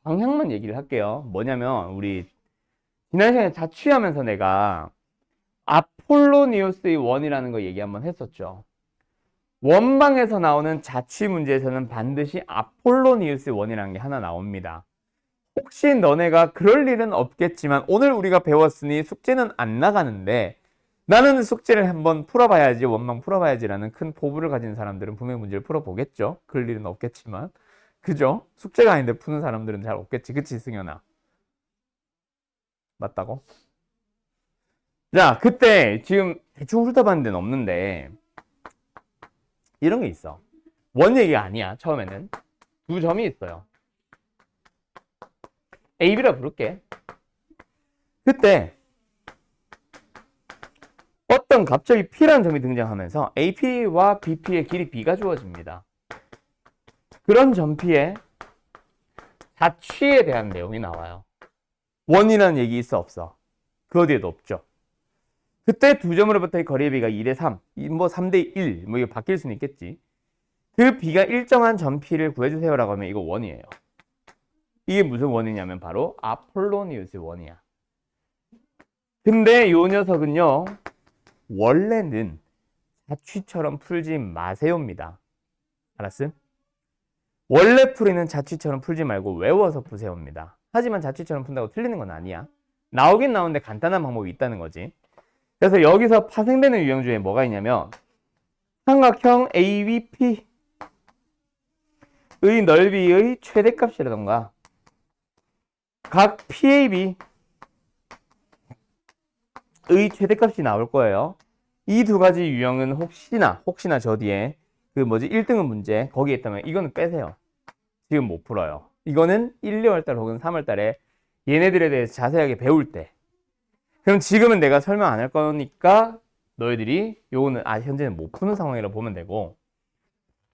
Speaker 1: 방향만 얘기를 할게요. 뭐냐면 우리 지난 시간에 자취하면서 내가 아폴로니우스의 원이라는 거 얘기 한번 했었죠. 원방에서 나오는 자취 문제에서는 반드시 아폴로니우스의 원이라는 게 하나 나옵니다. 혹시 너네가 그럴 일은 없겠지만 오늘 우리가 배웠으니 숙제는 안 나가는데 나는 숙제를 한번 풀어봐야지, 원망 풀어봐야지라는 큰 포부를 가진 사람들은 분명히 문제를 풀어보겠죠. 그럴 일은 없겠지만. 그죠? 숙제가 아닌데 푸는 사람들은 잘 없겠지. 그치, 승현아? 맞다고? 자, 그때 지금 대충 훑어봤는 데는 없는데 이런 게 있어. 원 얘기가 아니야, 처음에는. 두 점이 있어요. A, B라 부를게. 그때 어떤 갑자기 P라는 점이 등장하면서 AP와 BP의 길이 B가 주어집니다. 그런 점 P에 자취에 대한 내용이 나와요. 원이라는 얘기 있어 없어? 그 어디에도 없죠. 그때 두 점으로부터의 거리의 B가 2대 3, 뭐 3대 1, 뭐 이거 바뀔 수는 있겠지. 그 B가 일정한 점 P를 구해주세요라고 하면 이거 원이에요. 이게 무슨 원이냐면 바로 아폴로니우스 원이야. 근데 요 녀석은요, 원래는 자취처럼 풀지 마세요입니다. 알았음? 원래 풀이는 자취처럼 풀지 말고 외워서 푸세요입니다. 하지만 자취처럼 푼다고 틀리는 건 아니야. 나오긴 나오는데 간단한 방법이 있다는 거지. 그래서 여기서 파생되는 유형 중에 뭐가 있냐면 삼각형 ABP의 넓이의 최대값이라던가 각 PAB의 최대값이 나올 거예요. 이 두 가지 유형은 혹시나 저 뒤에 그 1등은 문제 거기에 있다면 이거는 빼세요. 지금 못 풀어요. 이거는 1, 2월달 혹은 3월달에 얘네들에 대해서 자세하게 배울 때. 그럼 지금은 내가 설명 안 할 거니까 너희들이 요거는 현재는 못 푸는 상황이라고 보면 되고,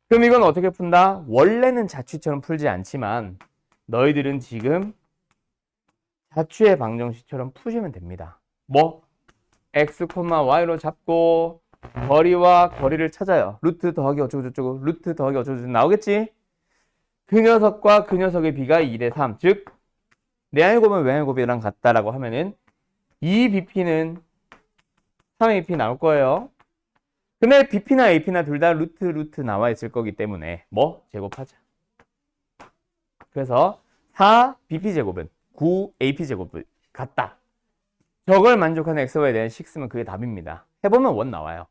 Speaker 1: 그럼 이건 어떻게 푼다? 원래는 자취처럼 풀지 않지만 너희들은 지금 자취의 방정식처럼 푸시면 됩니다. 뭐? x, y로 잡고 거리와 거리를 찾아요. 루트 더하기 어쩌고저쩌고 루트 더하기 어쩌고저쩌고 나오겠지? 그 녀석과 그 녀석의 비가 2대 3, 즉 내항의 곱은 외항의 곱이랑 같다라고 하면은 2BP는 3AP 나올 거예요. 근데 BP나 AP나 둘 다 루트 나와 있을 거기 때문에 뭐? 제곱하자. 그래서 4BP 제곱은 9AP 제곱은 같다. 저걸 만족하는 xy에 대한 식스면 그게 답입니다. 해보면 원 나와요.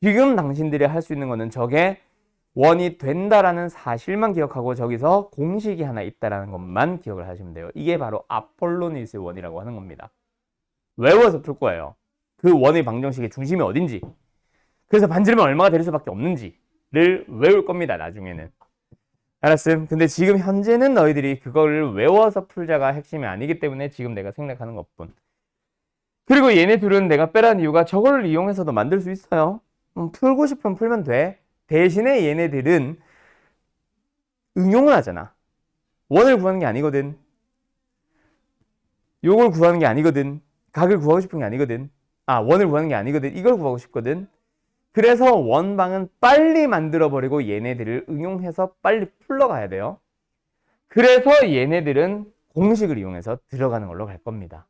Speaker 1: 지금 당신들이 할 수 있는 거는 저게 원이 된다라는 사실만 기억하고 저기서 공식이 하나 있다라는 것만 기억을 하시면 돼요. 이게 바로 아폴로니우스 원이라고 하는 겁니다. 외워서 풀 거예요. 그 원의 방정식의 중심이 어딘지, 그래서 반지름은 얼마가 될 수밖에 없는지를 외울 겁니다. 나중에는. 알았음? 근데 지금 현재는 너희들이 그거를 외워서 풀자가 핵심이 아니기 때문에 지금 내가 생각하는 것뿐. 그리고 얘네 둘은 내가 빼라는 이유가 저걸 이용해서도 만들 수 있어요. 풀고 싶으면 풀면 돼. 대신에 얘네들은 응용을 하잖아. 원을 구하는 게 아니거든. 요걸 구하는 게 아니거든. 각을 구하고 싶은 게 아니거든. 원을 구하는 게 아니거든. 이걸 구하고 싶거든. 그래서 원방은 빨리 만들어버리고 얘네들을 응용해서 빨리 풀러가야 돼요. 그래서 얘네들은 공식을 이용해서 들어가는 걸로 갈 겁니다.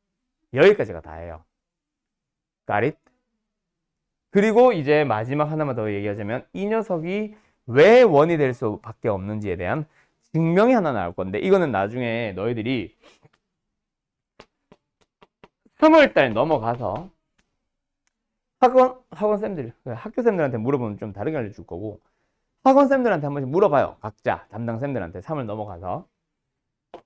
Speaker 1: 여기까지가 다예요. Got it? 그리고 이제 마지막 하나만 더 얘기하자면 이 녀석이 왜 원이 될 수밖에 없는지에 대한 증명이 하나 나올 건데, 이거는 나중에 너희들이 3월달 넘어가서 학원쌤들, 학교쌤들한테 물어보면 좀 다르게 알려줄 거고, 학원쌤들한테 한 번씩 물어봐요. 각자 담당쌤들한테 3월 넘어가서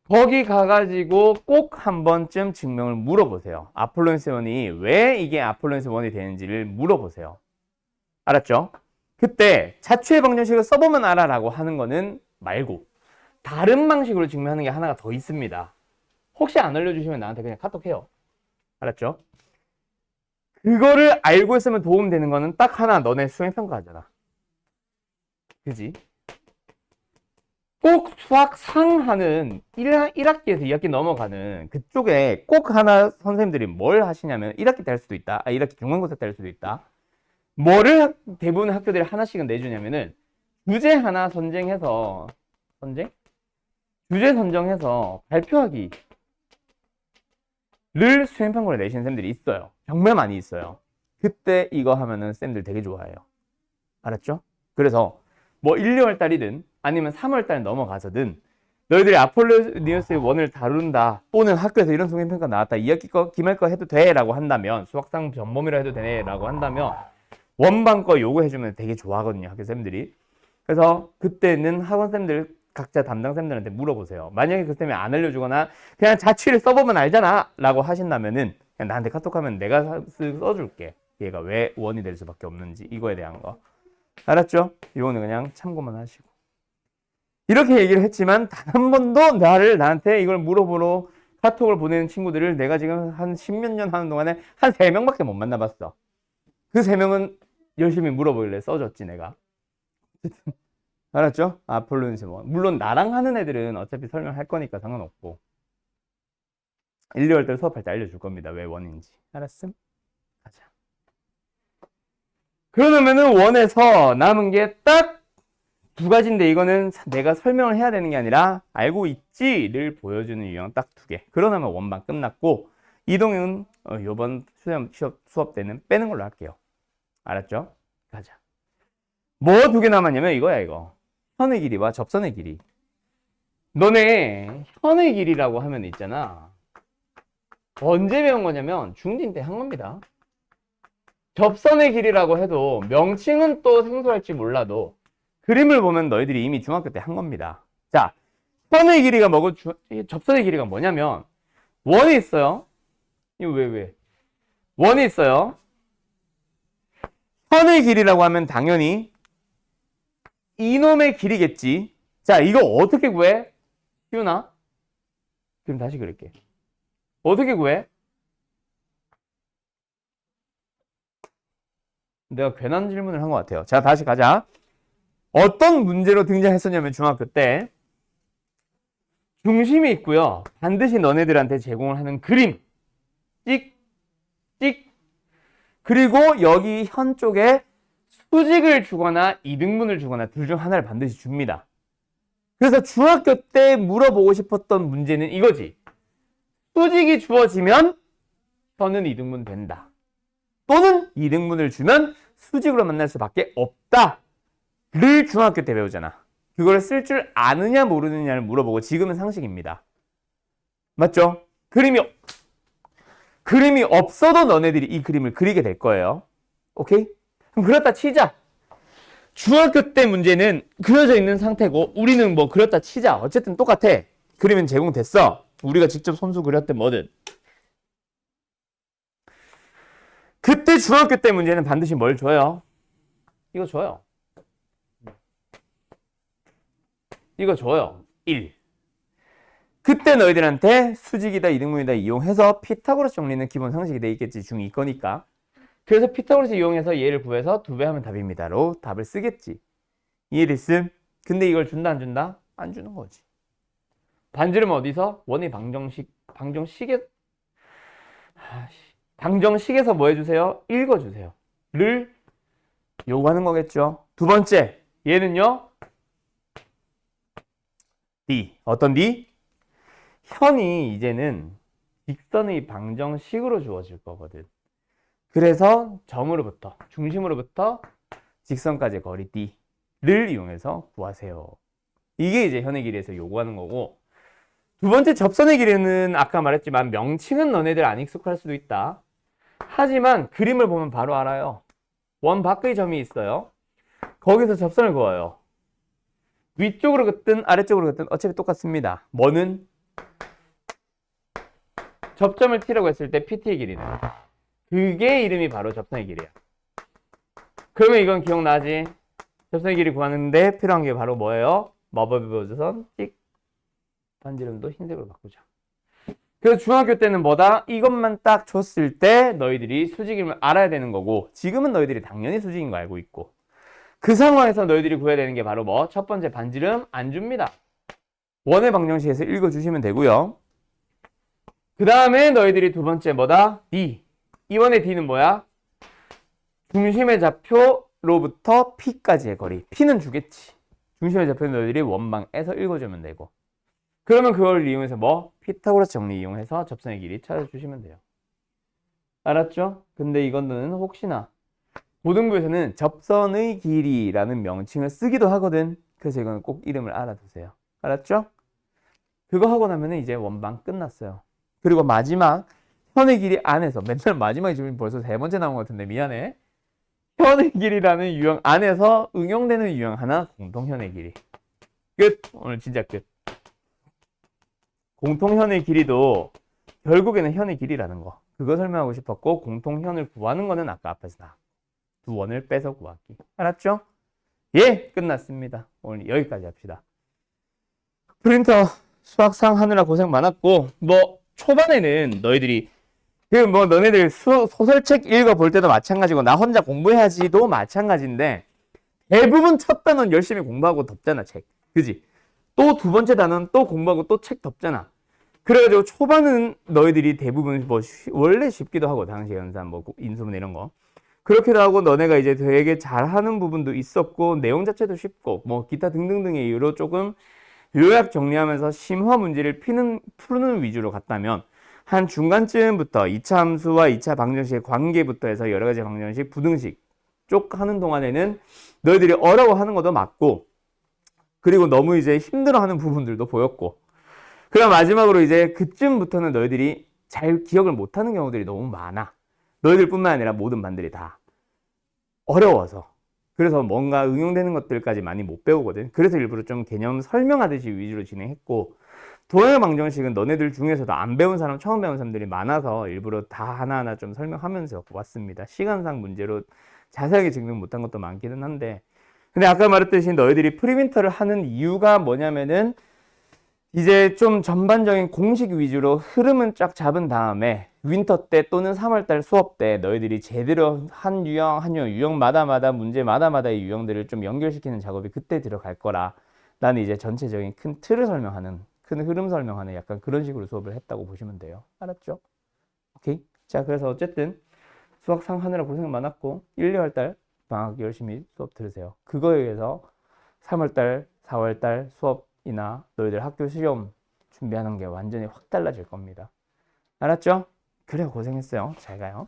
Speaker 1: 거기 가가지고 꼭 한 번쯤 증명을 물어보세요. 아폴로니우스 원이 왜 이게 아폴로니우스 원이 되는지를 물어보세요. 알았죠? 그때 자취의 방정식을 써보면 알아라고 하는 거는 말고 다른 방식으로 증명하는 게 하나가 더 있습니다. 혹시 안 알려주시면 나한테 그냥 카톡해요. 알았죠? 그거를 알고 있으면 도움되는 거는 딱 하나, 너네 수행평가하잖아. 그지? 꼭 수학 상하는 1학기에서 2학기 넘어가는 그쪽에 꼭 하나 선생님들이 뭘 하시냐면 1학기 때 할 수도 있다. 1학기 중간고사 때 할 수도 있다. 뭐를 대부분 학교들이 하나씩은 내주냐면은 주제 하나 선정해서 주제 선정해서 발표하기를 수행평가로 내시는 쌤들이 있어요. 정말 많이 있어요. 그때 이거 하면은 쌤들 되게 좋아해요. 알았죠? 그래서 뭐 1, 2월 달이든 아니면 3월 달 넘어가서든 너희들이 아폴로니우스 1을 다룬다 또는 학교에서 이런 수행평가 나왔다 2학기 거 기말 거 해도 돼 라고 한다면 수학상 전범위로 해도 되네 라고 한다면 원반 거 요구해주면 되게 좋아하거든요 학교 쌤들이. 그래서 그때는 학원쌤들 각자 담당쌤들한테 물어보세요. 만약에 그 쌤이 안 알려주거나 그냥 자취를 써보면 알잖아 라고 하신다면은 그냥 나한테 카톡하면 내가 써줄게. 얘가 왜 원이 될 수밖에 없는지 이거에 대한 거. 알았죠? 이거는 그냥 참고만 하시고. 이렇게 얘기를 했지만 단 한 번도 나한테 이걸 물어보러 카톡을 보내는 친구들을 내가 지금 한 10몇 년 하는 동안에 한 3명밖에 못 만나봤어. 그 3명은 열심히 물어보길래 써줬지 내가. 알았죠? 아폴로니우스 뭐. 물론 나랑 하는 애들은 어차피 설명할 거니까 상관없고 1, 2월 달 수업할 때 알려줄 겁니다. 왜 원인지. 알았음? 가자. 그러면은 원에서 남은 게 딱 2가지인데 이거는 내가 설명을 해야 되는 게 아니라 알고 있지를 보여주는 유형 딱 2개. 그러면 원반 끝났고 이동은 요번 수업 때는 빼는 걸로 할게요. 알았죠? 가자. 뭐 2개 남았냐면 이거야 이거. 현의 길이와 접선의 길이. 너네 현의 길이라고 하면 있잖아. 언제 배운 거냐면 중2 때 한 겁니다. 접선의 길이라고 해도 명칭은 또 생소할지 몰라도 그림을 보면 너희들이 이미 중학교 때 한 겁니다. 자, 선의 길이가 뭐고 접선의 길이가 뭐냐면 원이 있어요. 이거 왜? 원이 있어요. 선의 길이라고 하면 당연히 이놈의 길이겠지. 자, 이거 어떻게 구해? 쉬우나? 그럼 다시 그릴게. 어떻게 구해? 내가 괜한 질문을 한 것 같아요. 자, 다시 가자. 어떤 문제로 등장했었냐면 중학교 때 중심이 있고요. 반드시 너네들한테 제공을 하는 그림. 찍, 찍. 그리고 여기 현 쪽에 수직을 주거나 이등분을 주거나 둘 중 하나를 반드시 줍니다. 그래서 중학교 때 물어보고 싶었던 문제는 이거지. 수직이 주어지면 현은 이등분 된다. 또는 이등분을 주면 수직으로 만날 수밖에 없다. 를 중학교 때 배우잖아. 그걸 쓸 줄 아느냐 모르느냐를 물어보고 지금은 상식입니다. 맞죠? 그림이 없어도 너네들이 이 그림을 그리게 될 거예요. 오케이? 그럼 그렇다 치자. 중학교 때 문제는 그려져 있는 상태고 우리는 뭐 그렸다 치자. 어쨌든 똑같아. 그림은 제공됐어. 우리가 직접 손수 그렸든 뭐든. 그때 중학교 때 문제는 반드시 뭘 줘요? 이거 줘요. 이거 줘요. 1. 그때 너희들한테 수직이다 이등분이다 이용해서 피타고라스 정리는 기본 상식이 돼 있겠지. 중2 거니까. 그래서 피타고라스 이용해서 얘를 구해서 2배 하면 답입니다로 답을 쓰겠지. 이해됐음? 근데 이걸 준다 안 준다? 안 주는 거지. 반지름 어디서? 원의 방정식에서 뭐 해주세요? 읽어주세요. 를 요구하는 거겠죠. 2번째 얘는요. D. 어떤 D? 현이 이제는 직선의 방정식으로 주어질 거거든. 그래서 점으로부터 중심으로부터 직선까지의 거리 D를 이용해서 구하세요. 이게 이제 현의 길이에서 요구하는 거고 2번째 접선의 길이는 아까 말했지만 명칭은 너네들 안 익숙할 수도 있다. 하지만 그림을 보면 바로 알아요. 원 밖의 점이 있어요. 거기서 접선을 그어요. 위쪽으로 긋든 아래쪽으로 긋든 어차피 똑같습니다. 뭐는? 접점을 T라고 했을 때 PT의 길이는 그게 이름이 바로 접선의 길이야. 그러면 이건 기억나지? 접선의 길이 구하는데 필요한 게 바로 뭐예요? 마법의 보조선 찍. 반지름도 흰색으로 바꾸자. 그래서 중학교 때는 뭐다? 이것만 딱 줬을 때 너희들이 수직임을 알아야 되는 거고 지금은 너희들이 당연히 수직인 거 알고 있고 그 상황에서 너희들이 구해야 되는 게 바로 뭐? 첫 번째 반지름 안 줍니다. 원의 방정식에서 읽어주시면 되고요. 그 다음에 너희들이 두 번째 뭐다? D. 이번에 D는 뭐야? 중심의 좌표로부터 P까지의 거리. P는 주겠지. 중심의 좌표는 너희들이 원방에서 읽어주면 되고. 그러면 그걸 이용해서 뭐? 피타고라스 정리 이용해서 접선의 길이 찾아주시면 돼요. 알았죠? 근데 이거는 혹시나 고등부에서는 접선의 길이라는 명칭을 쓰기도 하거든. 그래서 이거는 꼭 이름을 알아두세요. 알았죠? 그거 하고 나면 이제 원방 끝났어요. 그리고 마지막 현의 길이 안에서 맨날 마지막에 지금 벌써 세 번째 나온 것 같은데 미안해. 현의 길이라는 유형 안에서 응용되는 유형 하나 공통현의 길이. 끝. 오늘 진짜 끝. 공통현의 길이도 결국에는 현의 길이라는 거. 그거 설명하고 싶었고 공통현을 구하는 거는 아까 앞에서 나. 두 원을 빼서 구하기. 알았죠? 예, 끝났습니다. 오늘 여기까지 합시다. 프린터 수학상 하느라 고생 많았고 뭐 초반에는 너희들이 뭐 너네들 소설책 읽어볼 때도 마찬가지고 나 혼자 공부해야지도 마찬가지인데 대부분 첫 단원 열심히 공부하고 덮잖아 책. 그지? 또 두 번째 단원 또 공부하고 또 책 덮잖아. 그래가지고 초반은 너희들이 대부분 뭐 원래 쉽기도 하고 당시 연산 뭐 인수분 이런 거 그렇기도 하고 너네가 이제 되게 잘하는 부분도 있었고 내용 자체도 쉽고 뭐 기타 등등등의 이유로 조금 요약 정리하면서 심화 문제를 푸는 위주로 갔다면 한 중간쯤부터 2차 함수와 2차 방정식의 관계부터 해서 여러 가지 방정식, 부등식 쪽 하는 동안에는 너희들이 어려워하는 것도 맞고 그리고 너무 이제 힘들어하는 부분들도 보였고 그럼 마지막으로 이제 그쯤부터는 너희들이 잘 기억을 못하는 경우들이 너무 많아. 너희들뿐만 아니라 모든 반들이 다 어려워서 그래서 뭔가 응용되는 것들까지 많이 못 배우거든. 그래서 일부러 좀 개념 설명하듯이 위주로 진행했고 도형의 방정식은 너네들 중에서도 안 배운 사람, 처음 배운 사람들이 많아서 일부러 다 하나하나 좀 설명하면서 왔습니다. 시간상 문제로 자세하게 증명 못한 것도 많기는 한데 근데 아까 말했듯이 너희들이 프리민터를 하는 이유가 뭐냐면은 이제 좀 전반적인 공식 위주로 흐름은 쫙 잡은 다음에 윈터 때 또는 3월달 수업 때 너희들이 제대로 한 유형마다마다 문제마다마다의 유형들을 좀 연결시키는 작업이 그때 들어갈 거라 나는 이제 전체적인 큰 틀을 설명하는 큰 흐름 설명하는 약간 그런 식으로 수업을 했다고 보시면 돼요. 알았죠? 오케이. 자, 그래서 어쨌든 수학상 하느라 고생 많았고 1, 2월달 방학 열심히 수업 들으세요. 그거에 의해서 3월달, 4월달 수업이나 너희들 학교 시험 준비하는 게 완전히 확 달라질 겁니다. 알았죠? 그래 고생했어요. 잘 가요.